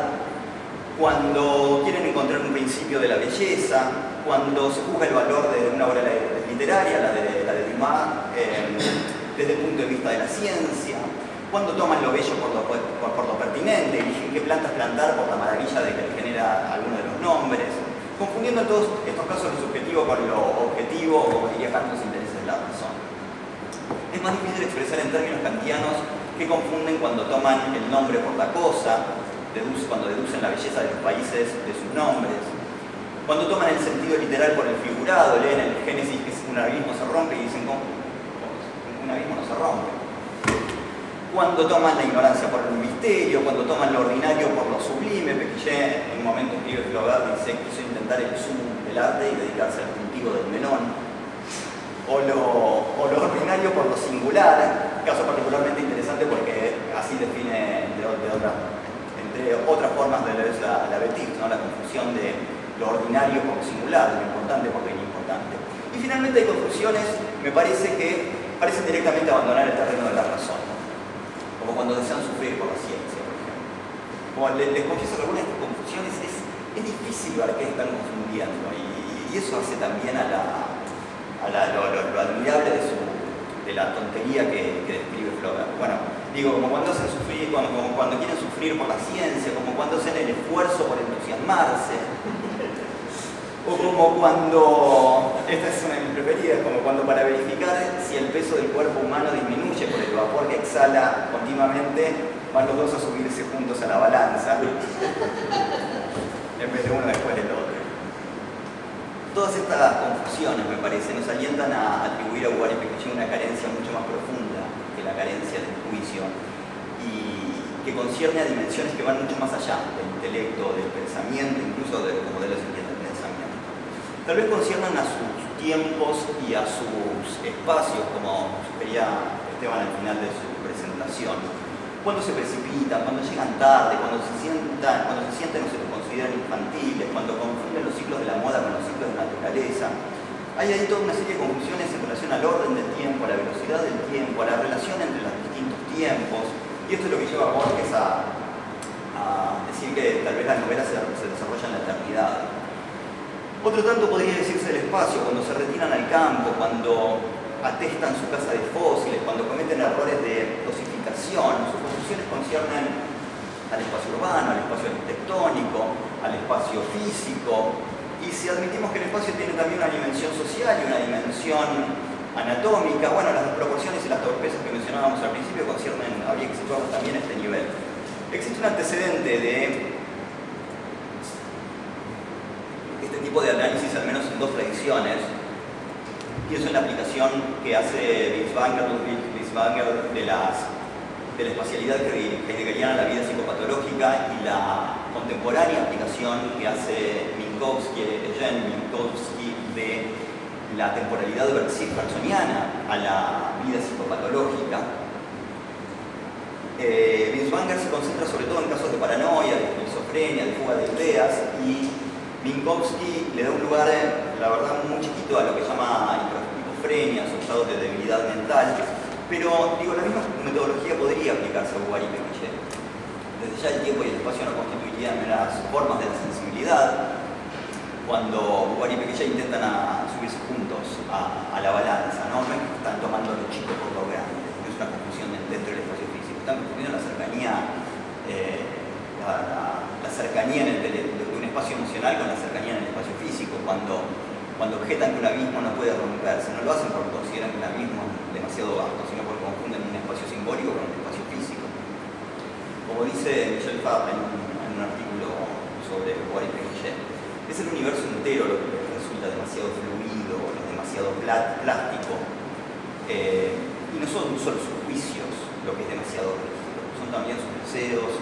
cuando quieren encontrar un principio de la belleza, cuando se juzga el valor de una obra literaria, la de Dumas, desde el punto de vista de la ciencia, cuando toman lo bello por lo pertinente, eligen qué plantas plantar por la maravilla de que le genera alguno de los nombres, confundiendo en todos estos casos lo subjetivo con lo objetivo, o como diría Kant, los intereses de la razón. Es más difícil expresar en términos kantianos que confunden cuando toman el nombre por la cosa, cuando deducen la belleza de los países de sus nombres, cuando toman el sentido literal por el figurado, leen el Génesis que un abismo se rompe y dicen, ¿cómo? Un abismo no se rompe. Cuando toman la ignorancia por el misterio, cuando toman lo ordinario por lo sublime. Pécuchet en un momento escribe Flaubert, dice que quiso intentar el sumum del arte y dedicarse al cultivo del melón. O lo ordinario por lo singular, caso particularmente interesante porque así define entre otras formas de la bêtise, ¿no? La confusión de lo ordinario por lo singular, de lo importante por lo inimportante. Y finalmente hay conclusiones, me parece que parecen directamente abandonar el terreno de la razón, ¿no? Como cuando desean sufrir por la ciencia, por ejemplo. Como les confieso que algunas de estas confusiones es difícil ver qué están confundiendo, y eso hace también a lo admirable de la tontería que describe Flaubert. Como cuando hacen sufrir, como cuando quieren sufrir por la ciencia, como cuando hacen el esfuerzo por entusiasmarse, o como cuando, esta es una de mis preferidas, como cuando para verificar si el peso del cuerpo humano disminuye por el vapor que exhala continuamente, van los dos a subirse juntos a la balanza, en vez de uno después del otro. Todas estas confusiones, me parece, nos alientan a atribuir a Pouvoir-Pécuchet una carencia mucho más profunda que la carencia del juicio, y que concierne a dimensiones que van mucho más allá del intelecto, del pensamiento, incluso de los modelos del pensamiento. Tal vez conciernan a sus tiempos y a sus espacios, como sugería Esteban al final de su presentación. Cuando se precipitan, cuando llegan tarde, cuando se sienten o se los consideran infantiles, cuando confunden los ciclos de la moda con los ciclos de la naturaleza. Hay ahí toda una serie de conclusiones en relación al orden del tiempo, a la velocidad del tiempo, a la relación entre los distintos tiempos. Y esto es lo que lleva a Borges a decir que tal vez la novela se desarrolla en la eternidad. Otro tanto podría decirse del espacio, cuando se retiran al campo, cuando atestan su casa de fósiles, cuando cometen errores de dosificación. Sus construcciones conciernen al espacio urbano, al espacio arquitectónico, al espacio físico. Y si admitimos que el espacio tiene también una dimensión social y una dimensión anatómica, bueno, las proporciones y las torpezas que mencionábamos al principio conciernen, habría que situarnos también a este nivel. Existe un antecedente de este tipo de análisis, al menos en dos tradiciones. Pienso en la aplicación que hace Ludwig Binswanger de la espacialidad heideggeriana a la vida psicopatológica y la contemporánea aplicación que hace Eugene Minkowski de la temporalidad bergsoniana a la vida psicopatológica. Binswanger se concentra sobre todo en casos de paranoia, de esquizofrenia, de fuga de ideas, y Minkowski le da un lugar, la verdad, muy chiquito a lo que llama hipofrenia, o estados de debilidad mental. Pero, digo, la misma metodología podría aplicarse a Bouguereau y Pécuchet. Desde ya el tiempo y el espacio no constituirían las formas de la sensibilidad. Cuando Bouguereau y Pécuchet intentan subirse juntos a la balanza, ¿no? No es que están tomando lo chico por lo grande, no es una confusión dentro del espacio físico. Están confundiendo la cercanía, la cercanía de un espacio emocional con la cercanía en el espacio físico. Cuando objetan que un abismo no puede romperse, no lo hacen porque consideran que un abismo es demasiado vasto, sino porque confunden un espacio simbólico con un espacio físico. Como dice Michel Fabre en un artículo sobre Bouguereau y Pécuchet, es el universo entero lo que les resulta demasiado fluido, demasiado plástico, y no son solo sus juicios lo que es demasiado rígido, son también sus deseos,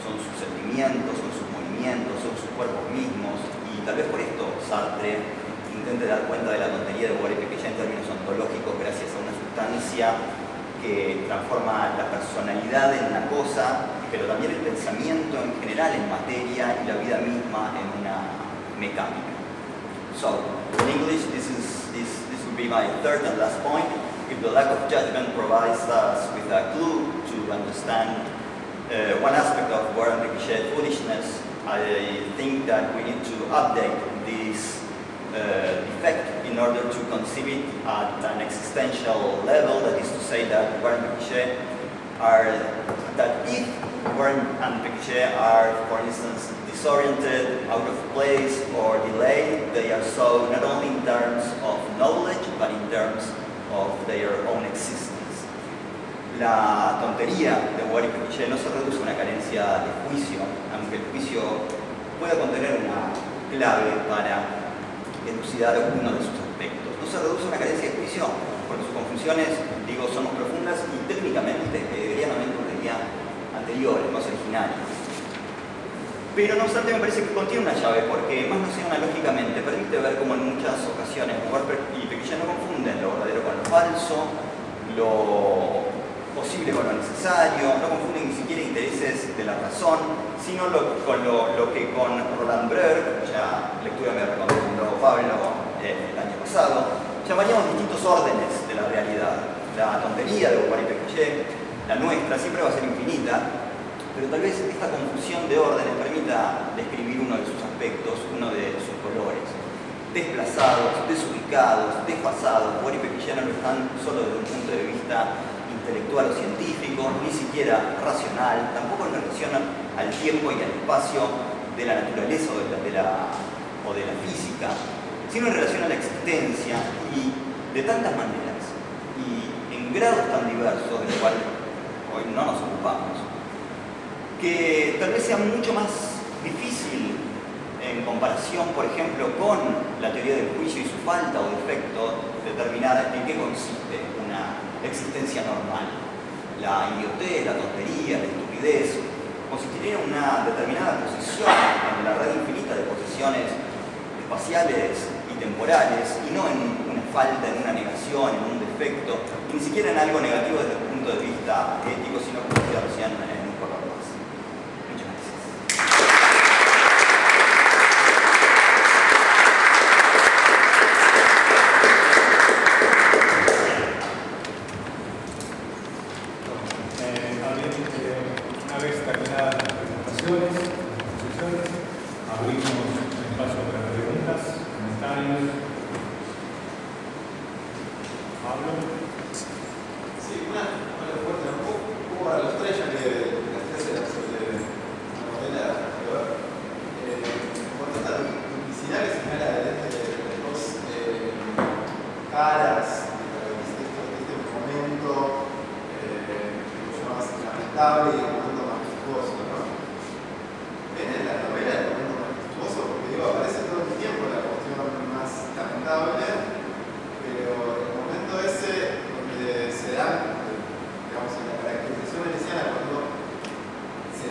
son sus sentimientos, son sus movimientos, son sus cuerpos mismos, y tal vez por esto Sartre intente dar cuenta de la tontería de Bouguereau y Pécuchet en términos ontológicos gracias a una sustancia que transforma la personalidad en una cosa, pero también el pensamiento en general en materia y la vida misma en una mecánica. So, in English, this would be my third and last point. If the lack of judgment provides us with a clue to understand one aspect of Bouguereau and Pécuchet foolishness, I think that we need to update this defect in order to conceive it at an existential level. That is to say that Bouguereau and Pécuchet if Bouguereau and Pécuchet are, for instance, disoriented, out of place, or delayed, they are so not only in terms of knowledge, but in terms of their own existence. La tontería de Bouguereau y Pécuchet no se reduce a una carencia de juicio, aunque el juicio pueda contener una clave para elucidar uno de sus aspectos. No se reduce a una carencia de juicio, porque sus confusiones, digo, son más profundas y técnicamente, heideggerianamente, anteriores, más originales. Pero no obstante me parece que contiene una llave, porque más nocionológicamente permite ver cómo en muchas ocasiones Bouguereau y Pécuchet no confunden lo verdadero con lo falso, lo posible con lo necesario, no confunden ni siquiera intereses de la razón, sino con lo que con Roland Breuer, cuya lectura me recomendó Pablo el año pasado, llamaríamos distintos órdenes de la realidad. La tontería de Bouguereau y Pécuchet, la nuestra, siempre va a ser infinita, pero tal vez esta confusión de órdenes permita describir uno de sus aspectos, uno de sus colores. Desplazados, desubicados, desfasados, Bouguereau y Pécuchet no lo están solo desde un punto de vista intelectual o científico, ni siquiera racional, tampoco en relación al tiempo y al espacio de la naturaleza o de la física, sino en relación a la existencia, y de tantas maneras y en grados tan diversos de los cuales hoy no nos ocupamos, que tal vez sea mucho más difícil en comparación, por ejemplo, con la teoría del juicio y su falta o defecto, determinar en qué consiste una existencia normal. La idiotez, la tontería, la estupidez constituirían una determinada posición en la red infinita de posiciones espaciales y temporales, y no en una falta, en una negación, en un defecto, ni siquiera en algo negativo desde el punto de vista ético, sino como decía recién, en un color más. Muchas gracias. Una vez terminadas las presentaciones, abrimos un espacio para preguntas. comentarios. Pablo. Sí, una respuesta un poco a los tres, ya que las tres eran sobre la novela por esta duplicidad que señala de dos caras de este momento mucho más lamentable y el momento más virtuoso, ¿no? Ven en la novela el momento más virtuoso porque digo, aparece todo el tiempo la cuestión más lamentable, pero el momento ese donde se da, digamos, en la caracterización veneciana, cuando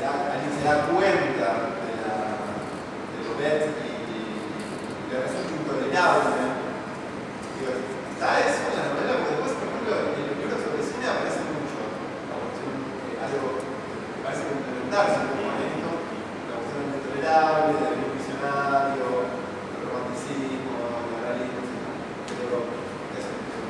alguien se da cuenta de lo vet y le resulta intolerable. Digo, está eso en la novela, porque después, por ejemplo, en los libros sobre cine aparece mucho la cuestión, algo que parece complementarse con esto, la cuestión del intolerable, del visionario, del romanticismo, del realismo, etc. Pero eso es lo que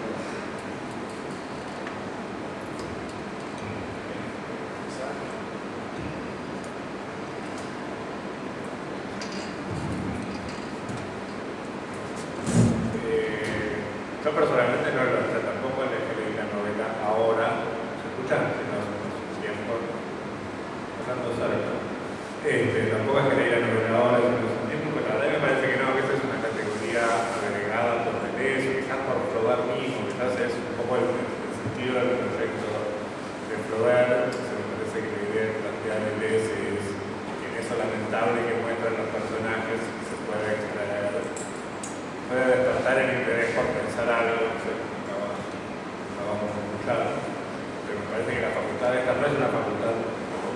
Yo personalmente no lo sé, tampoco leí la novela ahora, se escuchan, sino hace un tiempo, pasando cerca. Tampoco es que leí la novela ahora, sino hace un tiempo, pero la verdad me parece que no, que esta es una categoría agregada por Deleuze, quizás por Flaubert mismo, quizás es un poco el sentido del proyecto de Flaubert. Me parece que la idea de plantear Deleuze es que en eso lamentable que muestran los personajes se puede extraer, puede despertar el interés por pensar algo, no sé, acabamos de escuchar, pero me parece que la facultad esta no es una facultad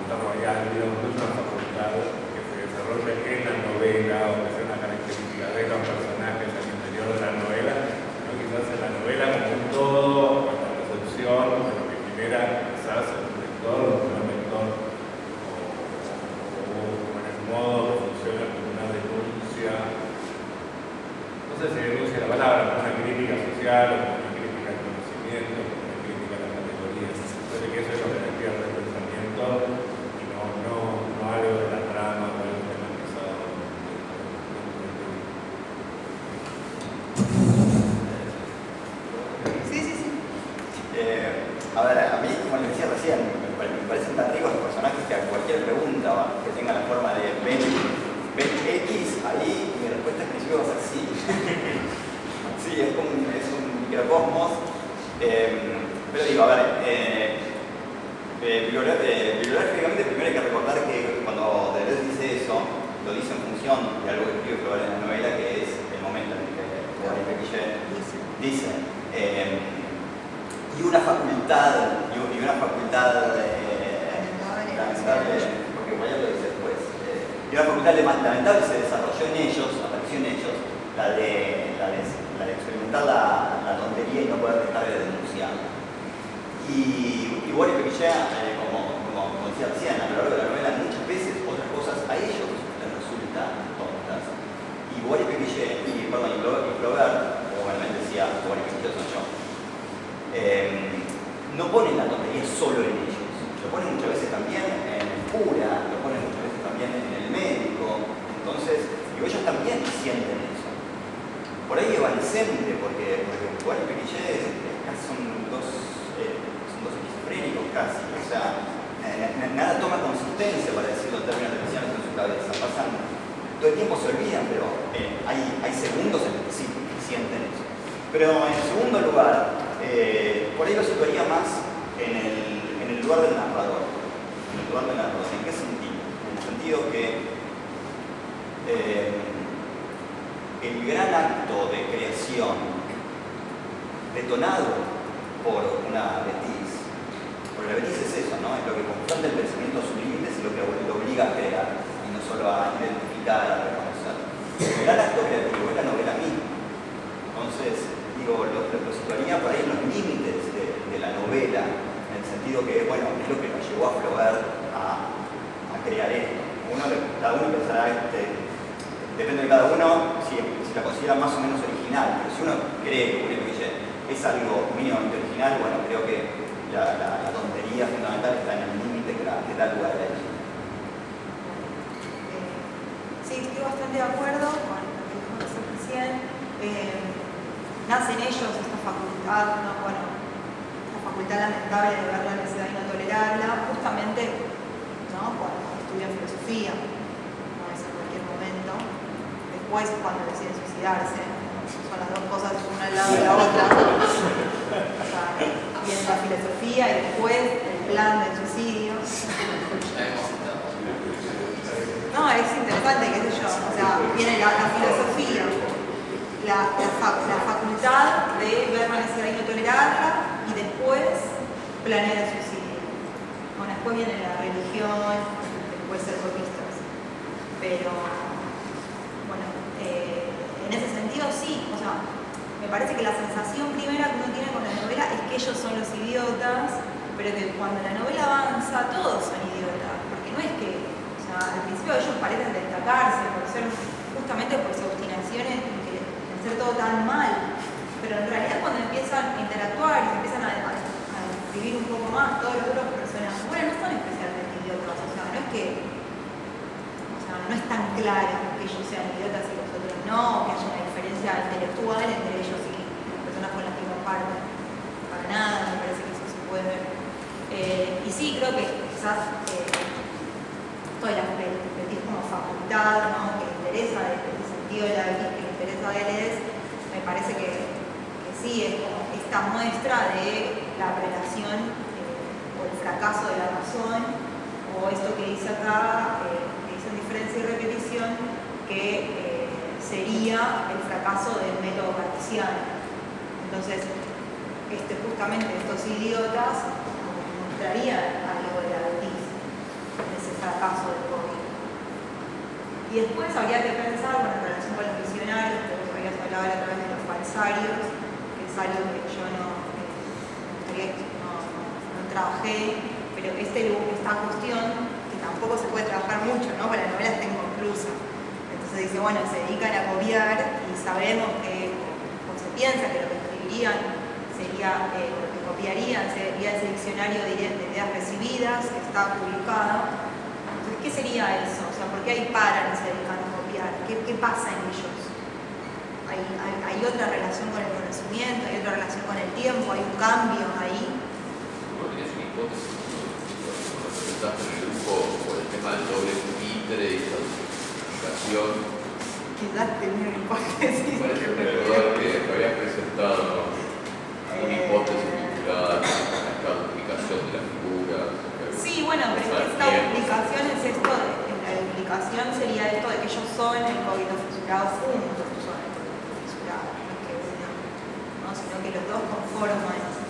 royal, digamos, no es una facultad que se desarrolle en la novela o que sea una característica de los personajes al interior de la novela, sino quizás en la novela como un todo, con la recepción de lo que genera quizás el lector o el lector, o como en el modo que funciona como una denuncia. No sé si denuncia la palabra, como una crítica social, o como una crítica al conocimiento, o como una crítica a las categorías. Entonces que eso es lo que despierta el pensamiento y no algo de la trama o algo tematizado. Sí. A ver, a mí, como les decía recién, me parecen tan ricos los personajes que a cualquier pregunta que tenga la forma de ven X, ahí mi respuesta en principio va a ser sí. Sí, es un microcosmos. Pero digo, a ver, bibliográficamente primero hay que recordar que cuando Deleuze dice eso, lo dice en función de algo que escribe Flaubert en la novela, que es el momento en el que Pécuchet dice y una facultad lamentable, porque igual ya lo dice después, y una facultad lamentable se desarrolló en ellos, apareció en ellos, la de experimentar la tontería y no poder dejar de denunciar. Y igual que Pécuchet, como decía recién, a lo largo de la novela, muchas veces otras cosas a ellos les resultan tontas. Y Boris Pécuchet y Flaubert, como realmente decía, Boris Pécuchet son yo, no ponen la tontería solo en ellos, lo ponen muchas veces también en el cura, lo ponen muchas veces también en el médico. Entonces, ellos también sienten eso. Por ahí evanescente, porque Boris Pécuchet son dos esquizofrénicos casi, o sea, nada toma consistencia, para decirlo en términos de visiones en su cabeza. Pasan, todo el tiempo se olvidan, pero hay segundos en los que sí sienten eso. Pero en segundo lugar, por ahí lo situaría más en el lugar del narrador. ¿En qué sentido? En el sentido que el gran acto de creación detonado por una Betis, porque la Betis es eso, ¿no? Es lo que confronta el pensamiento a sus límites y lo que lo obliga a crear, y no solo a identificar, a reconocer. El gran acto creativo es la novela misma. Entonces, digo, lo situaría por ahí en los límites de la novela, en el sentido que, bueno, es lo que nos llevó a Flaubert a crear esto. Cada uno pensará, depende de cada uno, si la considera más o menos original, pero si uno cree que es algo mínimamente original, bueno, creo que la tontería fundamental está en el límite que da lugar a eso. Sí, estoy bastante de acuerdo con lo que dijo recién. nace en ellos esta facultad, ¿no? Bueno, esta facultad lamentable de ver la necesidad y no tolerarla, justamente, ¿no? Cuando estudian filosofía, no es en cualquier momento, después cuando deciden suicidarse, son las dos cosas una al lado de la otra. O sea, viene la filosofía y después el plan del suicidio. No, es interesante, qué sé yo, o sea, viene la filosofía, la facultad de ver la necesidad y no tolerarla, y después planear el suicidio. Bueno, después viene la religión, después ser copistas. Pero, bueno, en ese sentido sí, o sea, me parece que la sensación primera que uno tiene con la novela es que ellos son los idiotas, pero que cuando la novela avanza todos son idiotas, porque no es que, o sea, al principio ellos parecen destacarse justamente por su obstinación en ser todo tan mal, pero en realidad cuando empiezan a interactuar y se empiezan a escribir un poco más todos los otros personajes, bueno, no son especialmente idiotas, o sea, no es que, o sea, no es tan claro que ellos sean idiotas y los otros no, que haya una diferencia intelectual entre ellos y las personas con las que comparten, para nada, me parece que eso se puede ver. Y sí, creo que quizás todo el aspecto como facultad, ¿no? Que le interesa el sentido de la vida, que le interesa a Deleuze, me parece que sí, es como esta muestra de la relación o el fracaso de la razón, o esto que dice acá, que dice diferencia y repetición, que sería el fracaso del método cartesiano. Entonces, justamente estos idiotas mostrarían algo de la Betis, en ese fracaso del COVID. Y después habría que pensar, bueno, en relación con los visionarios, que vos habías hablado a través de los falsarios, que es algo que yo no trabajé, pero esta cuestión, que tampoco se puede trabajar mucho, ¿no? Porque la novela está inconclusa. Entonces dice, bueno, se dedican a copiar y sabemos que, o se piensa que lo que escribirían sería, lo que copiarían sería ese diccionario de ideas recibidas que está publicado. Entonces, ¿qué sería eso? O sea, ¿por qué ahí paran y se dedican a copiar? ¿Qué pasa en ellos? ¿Hay otra relación con el conocimiento? ¿Hay otra relación con el tiempo? ¿Hay un cambio ahí? Bueno, tienes una hipótesis, cuando presentaste en el grupo por el tema del doble pupitre y la duplicación. Quizás tenía una hipótesis. Parece recordar que habías presentado una hipótesis vinculada a esta duplicación de las figuras. Sí, bueno, pero esta duplicación es esto, la duplicación sería esto de que ellos son el cogito fisurado juntos, son el cogito fisurado, no es que uno, ¿no? Sino que los dos conforman esto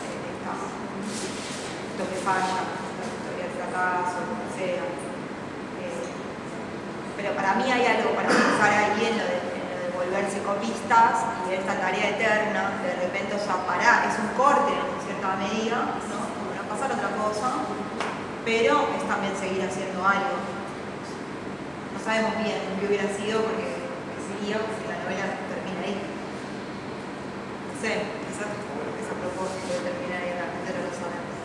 que falla, la historia del fracaso, lo que sea. Pero para mí hay algo para pensar ahí en lo de volverse copistas y esta tarea eterna, de repente, o sea, es un corte en cierta medida, ¿no? Como no pasar otra cosa, pero es también seguir haciendo algo. No sabemos bien qué hubiera sido porque sería si la novela termina ahí. No sé, quizás es a propósito de terminar ahí, realmente no lo sabemos.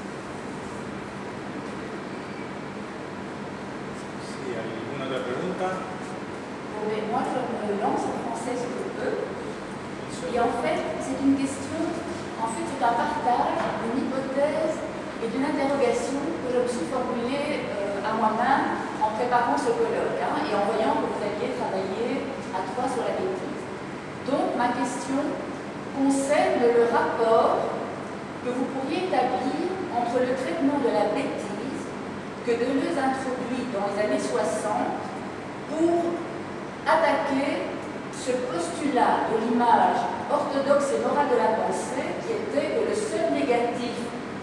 Sí, ¿alguna otra pregunta? Mais moi, je me lance en français sur le E. Et en fait, c'est une question, en fait, c'est un partage d'une hypothèse et d'une interrogation que je me suis formulée à moi-même en préparant ce colloque et en voyant que vous alliez travailler à trois sur la bêtise. Donc, ma question concerne le rapport que vous pourriez établir entre le traitement de la bêtise que Deleuze introduit dans les années 60 pour attaquer ce postulat de l'image orthodoxe et morale de la pensée qui était que le seul négatif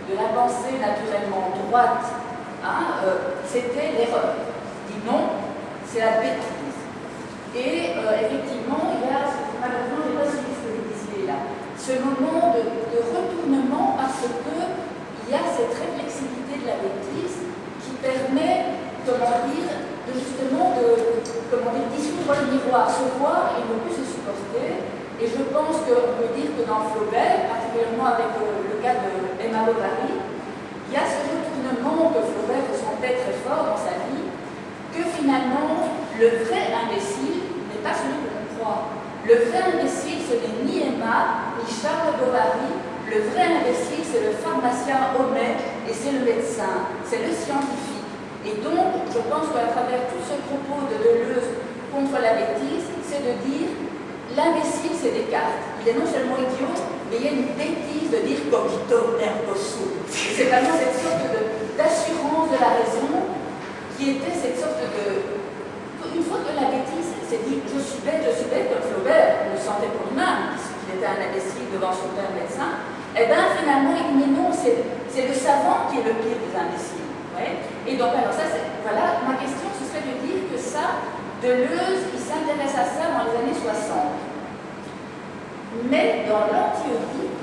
de la pensée naturellement droite, c'était l'erreur. Dit non, c'est la bêtise. Et effectivement, il y a, malheureusement, je n'ai pas suivi ce que vous disiez là, ce moment de retournement parce qu'il y a cette réflexivité de la bêtise qui permet, comment dire, justement de dissoudre le miroir, se voir et ne plus se supporter. Et je pense qu'on peut dire que dans Flaubert, particulièrement avec le cas de Emma Bovary, il y a ce retournement que Flaubert ressentait très fort dans sa vie, que finalement, le vrai imbécile n'est pas celui que l'on croit. Le Le vrai imbécile, ce n'est ni Emma, ni Charles Bovary. Le vrai imbécile, c'est le pharmacien Homais et c'est le médecin, c'est le scientifique. Et donc, je pense qu'à travers tout ce propos de Deleuze contre la bêtise, c'est de dire l'imbécile, c'est Descartes. Il est non seulement idiot, mais il y a une bêtise de dire cogito ergo sum. C'est vraiment cette sorte d'assurance de la raison qui était cette sorte de... Une fois que la bêtise s'est dit je suis bête, comme Flaubert le sentait pour lui-même, puisqu'il était un imbécile devant son père médecin, et bien finalement il dit mais non, c'est le savant qui est le pire des imbéciles. Ouais. Et donc alors ça, voilà, ma question ce serait de dire que ça, Deleuze, il s'intéresse à ça dans les années 60. Mais dans l'anti-Oedipe,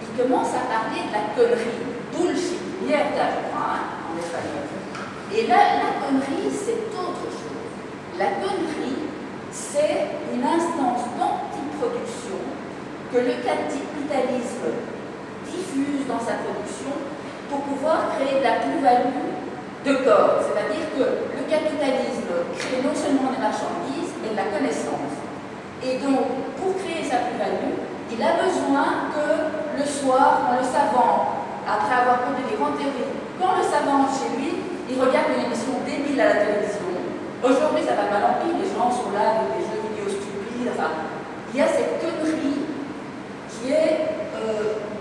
il commence à parler de la connerie, bullshit, mierda, je crois, en espagnol. Et là, la connerie, c'est autre chose. La connerie, c'est une instance d'antiproduction que le capitalisme diffuse dans sa production pour pouvoir créer de la plus-value de corps. C'est-à-dire que le capitalisme crée non seulement des marchandises, mais de la connaissance. Et donc, pour créer sa plus-value, il a besoin que le soir, quand le savant, après avoir posé des grandes théories, quand le savant chez lui, il regarde une émission débile à la télévision. Aujourd'hui, ça va mal en pire, les gens sont là avec des jeux vidéo stupides. Enfin, il y a cette connerie qui est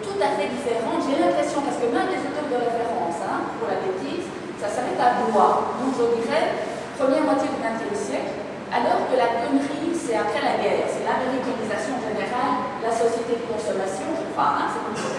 tout à fait différente. J'ai l'impression, parce que même les auteurs de référence pour la bêtise, ça s'arrête à Blois. Donc, je dirais, première moitié du XXe siècle, alors que la connerie, c'est après la guerre, c'est l'américanisation générale, la société de consommation, je crois, c'est comme ça.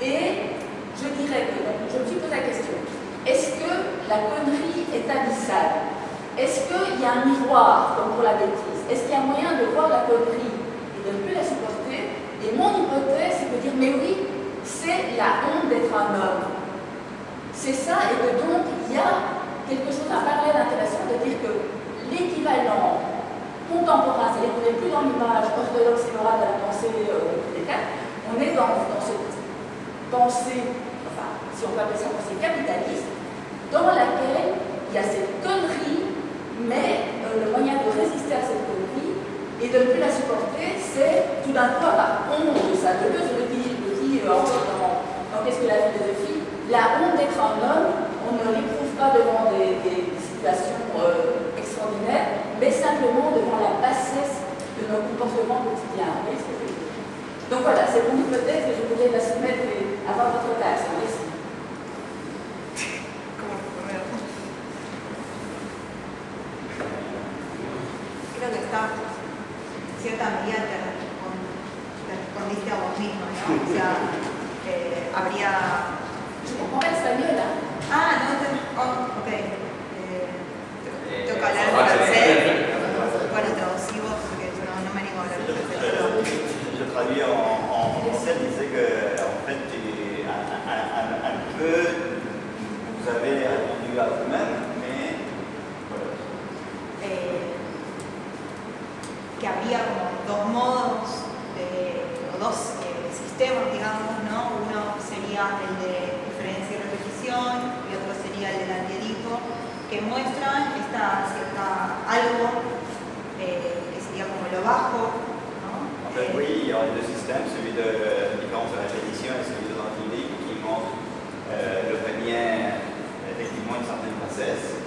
Et je dirais que, donc, je me suis posé la question, est-ce que la connerie est abyssale? Est-ce qu'il y a un miroir, comme pour la bêtise? Est-ce qu'il y a moyen de voir la connerie et de ne plus la supporter? Et mon hypothèse, c'est de dire, mais oui, c'est la honte d'être un homme. C'est ça, et que donc, il y a quelque chose, un parallèle intéressant de dire que l'équivalent contemporain, c'est-à-dire qu'on n'est plus dans l'image orthodoxe et morale de la pensée de Descartes, on est dans cette pensée, enfin, si on peut appeler ça pensée capitaliste, dans laquelle il y a cette connerie, mais le moyen de résister à cette connerie et de ne plus la supporter, c'est tout d'un coup avoir honte de ça. Deleuze le dit encore dans Qu'est-ce que la philosophie? La honte d'être un homme, on ne l'éprouve pas devant des situations extraordinaires, mais simplement devant la bassesse de nos comportements quotidiens. Vous voyez ce que je veux dire? Donc voilà, c'est mon hypothèse et je voulais la soumettre et avoir votre réaction. Merci. Creo que está en cierta medida te respondiste a vos mismo, ¿no? O sea, habría... Je comprends pas l'espagnol, là. Ah, no, ok. Tengo que hablar en francés. Bueno, traducí vos porque no me animo a hablar en francés. Je traduis en français, je disais que en fait, un peu, vous avez répondu à vous-même, mais voilà. Que había como dos modos, o dos sistemas, digamos, ¿no? Uno sería el de diferencia y repetición y otro sería el del antiedipo, que muestran algo que sería como lo bajo, ¿no? En fait, oui, il y a les deux systèmes, celui de différence de répétition et celui de l'antiedipo, qui montre le premier, effectivement, une certaine bassesse.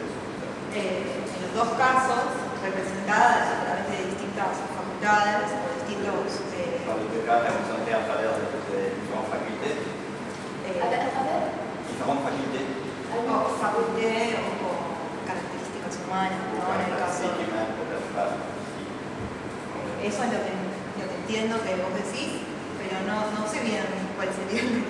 En los dos casos, representadas a través de distintas facultades o distintos... Dans les deux cas, représentées à travers les différentes facultés. Différentes facultés. O faculté o características humanas, ¿no? En el caso... Eso es lo que entiendo que vos decís, pero no sé bien cuál sería el...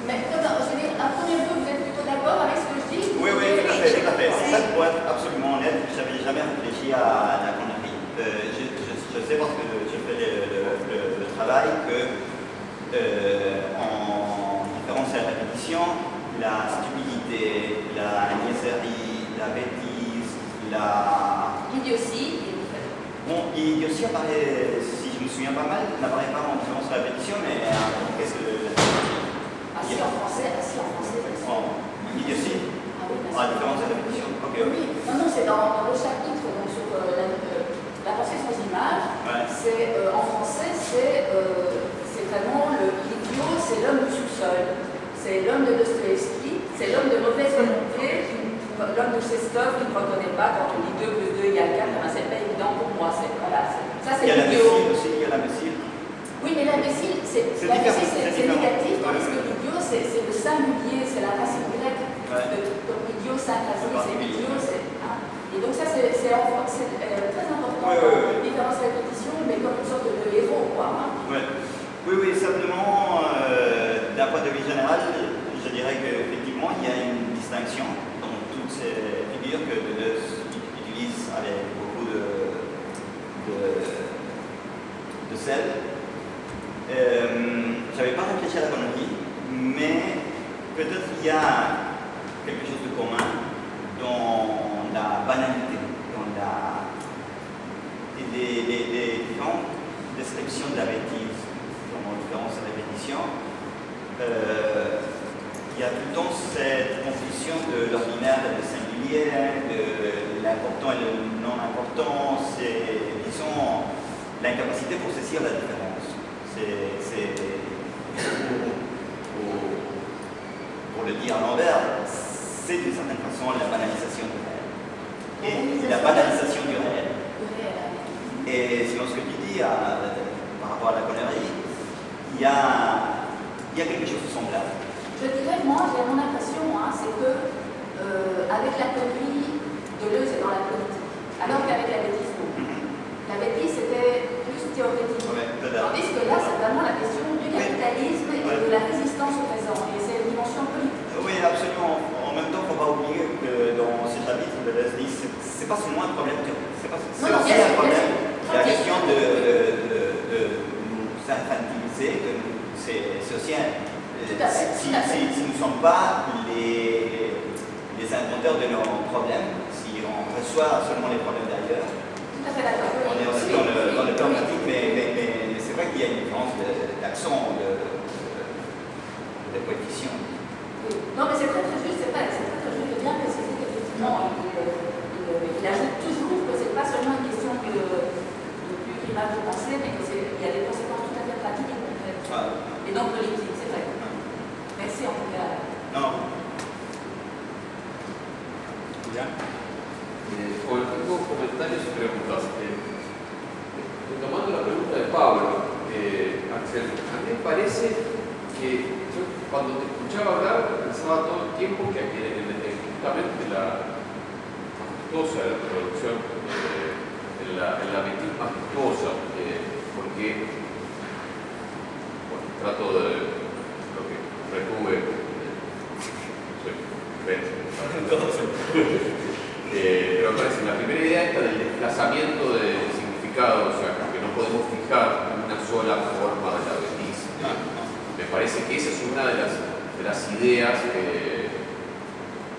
Mais je veux dire, à première vue, vous êtes plutôt d'accord avec ce que je dis? Oui, tout à fait, tout à fait. En fait, pour être absolument honnête, je n'avais jamais réfléchi à la connerie. Je sais parce que je fais le travail que en différence à la répétition, la stupidité, la niaiserie, la bêtise, l'idiotie. Bon, l'idiotie apparaît, si je me souviens pas mal, n'apparaît pas en différence à la répétition, mais qu'est-ce que la Si en français. L'idiotie? Ah oui, la différence de la répétition. Ok. Oui, non, c'est dans le chapitre donc, sur la pensée sans image. Ouais. C'est seul. C'est l'homme de Dostoïevski, c'est l'homme de mauvaise volonté, l'homme de Cheskov qui ne reconnaît pas quand on dit 2 plus 2 égale 4, ben, c'est pas évident pour moi. Voilà, ça c'est Il y a l'idiot. l'imbécile aussi, il y a l'imbécile. Oui, mais l'imbécile, c'est différent. négatif, tandis Ouais. que l'idiot, c'est le singulier, c'est la racine grecque. Ouais. Donc idiosyncrasie, c'est l'idiot. Hein. Et donc ça, c'est très important Ouais, dans différentes répétitions, mais comme une sorte de héros, quoi. Hein. Ouais. Oui, simplement, d'un point de vue général, je dirais qu'effectivement, il y a une distinction dans toutes ces figures que Deleuze utilise avec beaucoup de sel. J'avais pas réfléchi à la connerie, mais peut-être il y a quelque chose de commun dans la banalité, dans les différentes descriptions de la bêtise, dans différentes répétitions. Il y a tout le temps cette confusion de l'ordinaire et le singulier, de l'important et le non important, c'est, disons, l'incapacité pour saisir la différence. Pour le dire à l'envers, c'est d'une certaine façon la banalisation du réel. Et la banalisation du réel. Et selon ce que tu dis par rapport à la connerie, il y a quelque chose de semblable. Je dirais, moi, j'ai mon impression, hein, c'est que avec la connerie, Deleuze est dans la politique, alors qu'avec la bêtise, non. La bêtise, c'était plus théorétique. Tandis que là, c'est vraiment la question du capitalisme et de la résistance au présent. Et c'est une dimension politique. Oui, absolument. En même temps, il ne faut pas oublier que dans ce chapitre, Deleuze dit que ce n'est pas seulement un problème théorique, c'est aussi un problème. La question de nous infantiliser, c'est aussi un. Si nous ne sommes pas les inventeurs de nos problèmes, si on reçoit seulement les problèmes d'ailleurs, Tout à fait d'accord. on est aussi dans le plan pratique, mais c'est vrai qu'il y a une différence d'accent, de coefficient. Oui. Non, mais c'est très juste, c'est très juste de bien préciser qu'effectivement, il ajoute toujours que ce n'est pas seulement une question de climat de pensée, mais qu'il y a des conséquences tout à fait pratiques et concrètes. Et donc politiques, c'est vrai. Merci en tout cas. No. ¿Ya? Con algunos comentarios y preguntas. Tomando la pregunta de Pablo, Axel, a mí me parece que yo cuando te escuchaba hablar pensaba todo el tiempo que justamente la majestuosa de la producción, en la bêtise majestuosa, porque bueno, trato de lo que retuve, pero me parece la primera idea esta del desplazamiento de significado, o sea, que no podemos fijar una sola forma de la bêtise. Me parece que esa es una de las ideas que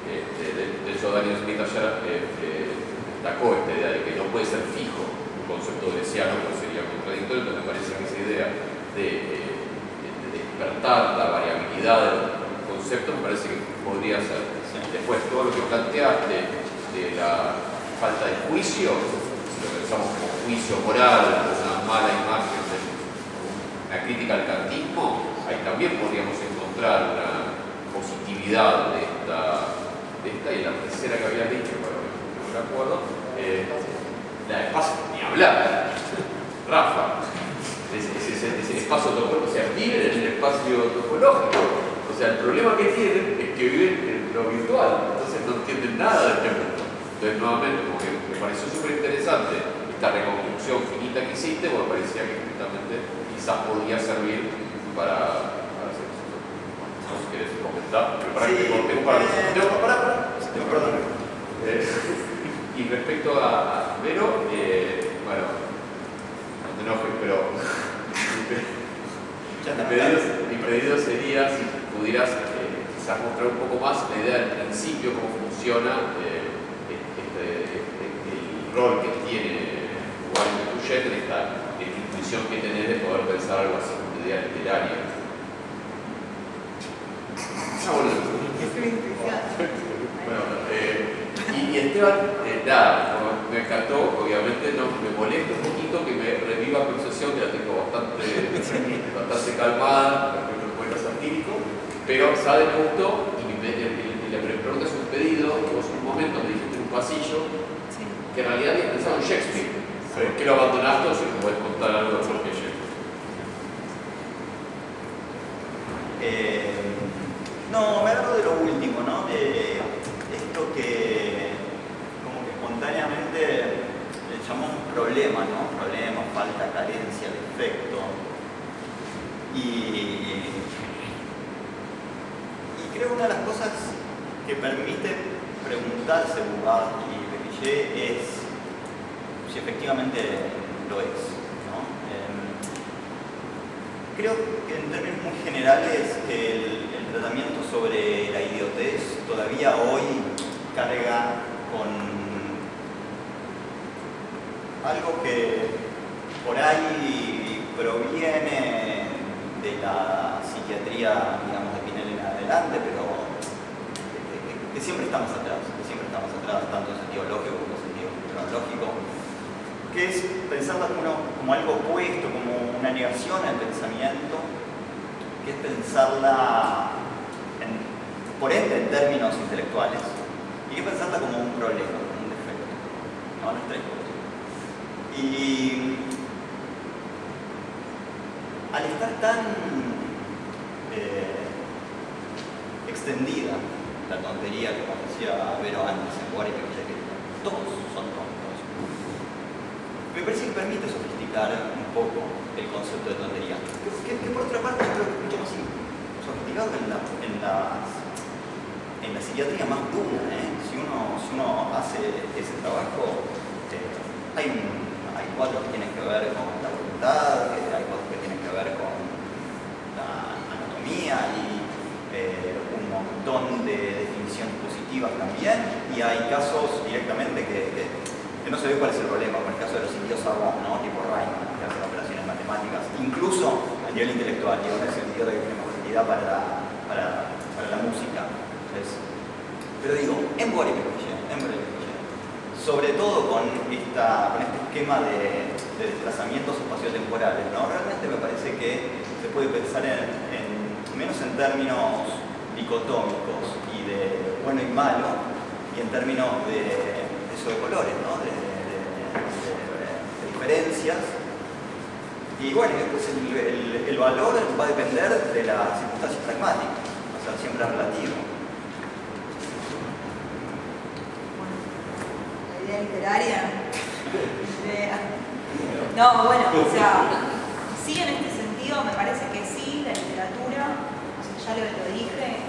de hecho Daniel Smith ayer destacó esta idea de que no puede ser fijo un concepto deleuziano, que sería contradictorio. Entonces me parece que esa idea de despertar la variabilidad del concepto me parece que podría ser. Después todo lo que planteaste de la falta de juicio, si lo pensamos como juicio moral, una mala imagen, una crítica al kantismo, ahí también podríamos encontrar una positividad de esta y la tercera que había dicho, pero no me acuerdo, la de espacio, ni hablar, Rafa, ese espacio topológico, se active en el espacio topológico. O sea, el problema que tienen es que viven en lo virtual, entonces no entienden nada de este mundo. Entonces, nuevamente, como que me pareció súper interesante esta reconstrucción finita que hiciste, porque me parecía que justamente quizás podía servir para hacer eso. No sé si querés comentar, pero para que te cortemos para y respecto a Vero, bueno, no te enojes, pero mi pedido sería si pudieras quizás mostrar un poco más la idea del principio, cómo funciona el rol que tiene Juan Tuyet, esta intuición que tenés de poder pensar algo así como idea literaria. Y Esteban, nada, me encantó, obviamente no, me molesta un poquito que me reviva mi obsesión, que la tengo bastante calmada, respecto al poeta satírico. Pero sabe, me gustó, y la pregunta es un pedido, vos en un momento me dijiste en un pasillo, Sí. que en realidad habías pensado en Shakespeare. Sí. ¿Por qué lo abandonaste o si me puedes contar algo de por qué Shakespeare? No, me agarro de lo último, ¿no? De esto que como que espontáneamente le llamamos problema, ¿no? Problema, falta, carencia, defecto. Y creo que una de las cosas que permite preguntarse Bourbaki y Pécuchet es si efectivamente lo es, ¿no? Creo que en términos muy generales el tratamiento sobre la idiotez todavía hoy carga con algo que por ahí proviene de la psiquiatría, digamos, de Pinel en adelante, pero que siempre está más atrás, tanto en sentido lógico como en sentido cronológico, que es pensarla como algo opuesto, como una negación al pensamiento, que es pensarla, por ende, en términos intelectuales, y que es pensarla como un problema, como un defecto, ¿no? Las tres cosas. Y al estar tan extendida la tontería, como decía Vero antes en Guari, que todos son tontos, me parece que permite sofisticar un poco el concepto de tontería. Que por otra parte yo creo que es mucho más sofisticado en la psiquiatría más dura. Si uno hace ese trabajo, hay cuadros que tienen que ver con la voluntad, hay cuadros que tienen que ver con la anatomía y un montón de definiciones positivas también, y hay casos directamente que no se ve cuál es el problema, como el caso de los indios Arron, ¿no? Tipo Rayman, que hacen operaciones matemáticas, incluso a nivel intelectual, digo, no es el idiota que tiene facilidad para la música. Pero digo, en Guari Pécuchet, sobre todo con este esquema de desplazamientos espaciotemporales, ¿no? Realmente me parece que se puede pensar menos en términos dicotómicos y de bueno y malo, y en términos de colores, ¿no? de diferencias. Y bueno, después el valor va a depender de las circunstancias pragmáticas, o sea, siempre es relativo. La idea literaria. No, bueno, o sea, sí, en este sentido me parece que sí, la literatura, o sea, ya lo dije,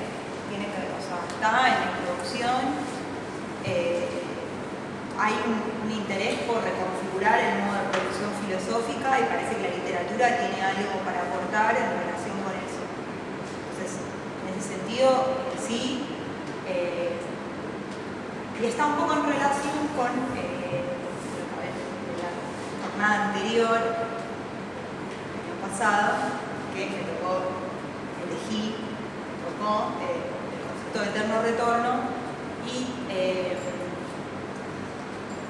tiene que, o sea, está en la introducción. Hay un interés por reconfigurar el modo de producción filosófica y parece que la literatura tiene algo para aportar en relación con eso. Entonces, en ese sentido, sí, y está un poco en relación con la jornada anterior, el año pasado, que me tocó, el concepto de eterno retorno, y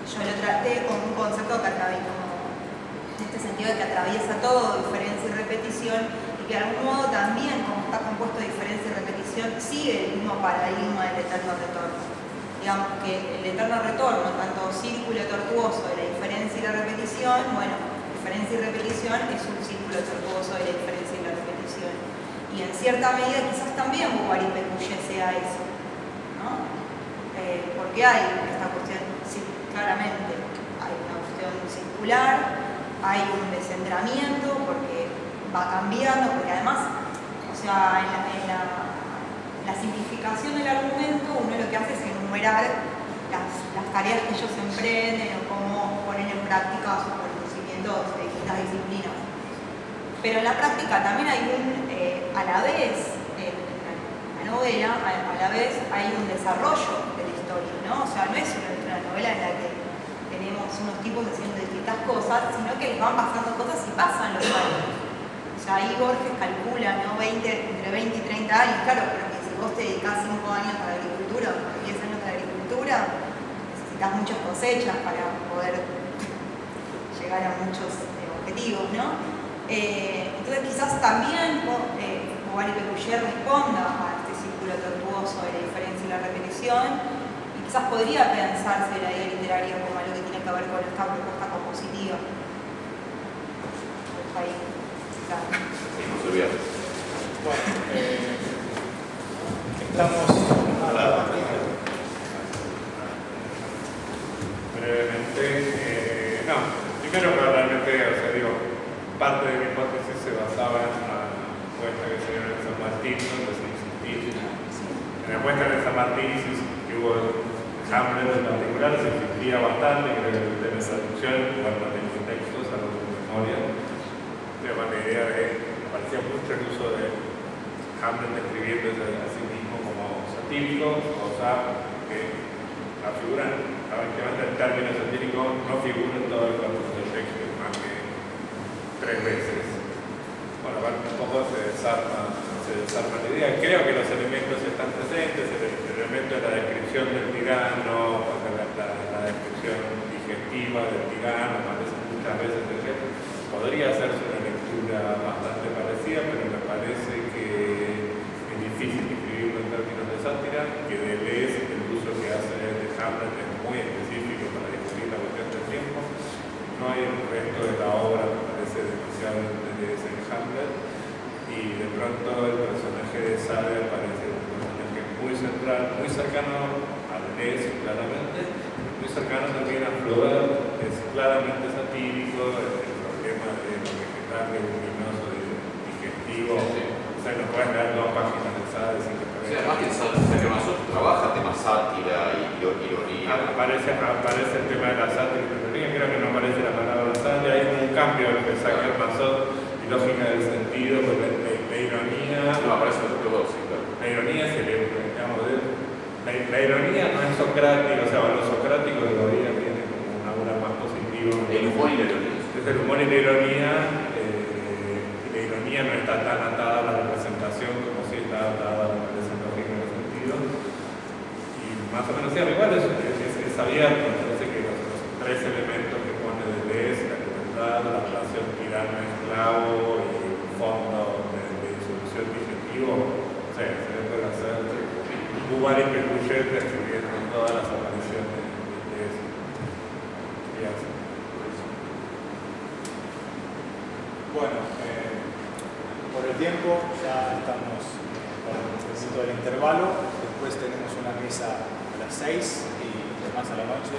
yo lo traté con un concepto que atraviesa, en este sentido de que atraviesa todo, diferencia y repetición, y que de algún modo también, como está compuesto de diferencia y repetición, sigue el mismo paradigma del eterno retorno. Digamos que el eterno retorno, tanto círculo tortuoso de la diferencia y la repetición, bueno, diferencia y repetición es un círculo tortuoso de la diferencia y la repetición. Y en cierta medida quizás también Bourbaki y Pécuchet sea eso, ¿no? Porque hay esta cuestión, sí, claramente, hay una cuestión circular, hay un descentramiento, porque va cambiando, porque además, o sea, en la simplificación del argumento, uno lo que hace es enumerar las tareas que ellos emprenden o cómo ponen en práctica sus conocimientos de distintas disciplinas. Pero en la práctica también hay a la vez, en la novela, a la vez hay un desarrollo de la historia, ¿no? O sea, no es una novela en la que tenemos unos tipos haciendo distintas cosas, sino que les van pasando cosas y pasan los años. O sea, ahí Borges calcula, ¿no? Entre 20 y 30 años, claro, pero que si vos te dedicás 5 años a la agricultura o 10 años a la agricultura, necesitas muchas cosechas para poder llegar a muchos objetivos, ¿no? Entonces quizás también Bourbaki Bouvard y Pécuchet responda a este círculo tortuoso de la diferencia y la repetición, y quizás podría pensarse la idea literaria como algo que tiene que ver con esta propuesta compositiva. Ahí, claro. No se olvida. Bueno, estamos brevemente. No, primero que realmente, o sea, digo, parte de mi hipótesis se basaba en una apuesta que se dio en el San Martín, donde se insistía. En la apuesta en el San Martín que hubo Hamlet en particular, se insistía bastante, creo que en la traducción, no tengo textos, a los de memoria, pero con la idea de, me parecía mucho el uso de Hamlet escribiéndose a sí mismo como satírico, cosa que la figura, aparentemente el término satírico no figura en todo el corpus de Shakespeare más que 3 veces. Bueno, un poco se desarma la idea. Creo que los elementos están presentes, el elemento de la descripción del tirano, la descripción digestiva del tirano, aparece muchas veces en Shakespeare. Podría hacerse una lectura bastante parecida, pero me parece que es difícil escribirlo en términos de sátira, que Deleuze, el uso que hace de Hamlet es muy específico para discutir la cuestión del tiempo. No hay el resto de la obra, me parece demasiado Deleuze en Hamlet, y de pronto el personaje de Sade parece un personaje muy central, muy cercano a Deleuze claramente, muy cercano también a Flaubert, es claramente satírico, el problema de lo vegetal, de luminoso, de digestivo. Sí. O sea, no puedes leer 2 páginas de Sade sin que te O sea, además que Saquemazo trabaja temas sátira y ironía. aparece el tema de la sátira y la ironía, creo que no aparece la palabra sátira, hay como un cambio entre Saquemazo y lógica del sentido, porque la ironía... No, aparece en todo, sí, claro. La ironía es el digamos, la ironía no es socrática, o sea, lo socrático de Godía tiene como una aura más positiva. El humor y la ironía. Es el humor y la ironía no está tan atada a la representación como si está atada a la lógica del sentido. Y más o menos, sí, igual es abierto, me parece que los 3 elementos que pone Deleuze, la libertad, la relación tirano-esclavo y el fondo de disolución digestivo, o sea, se puede hacer Bouvard y Pécuchet escribiendo todas las apariciones de eso. Y así. Bueno, por el tiempo ya estamos con el momento del intervalo. Después tenemos una mesa a las 6 y demás a la noche.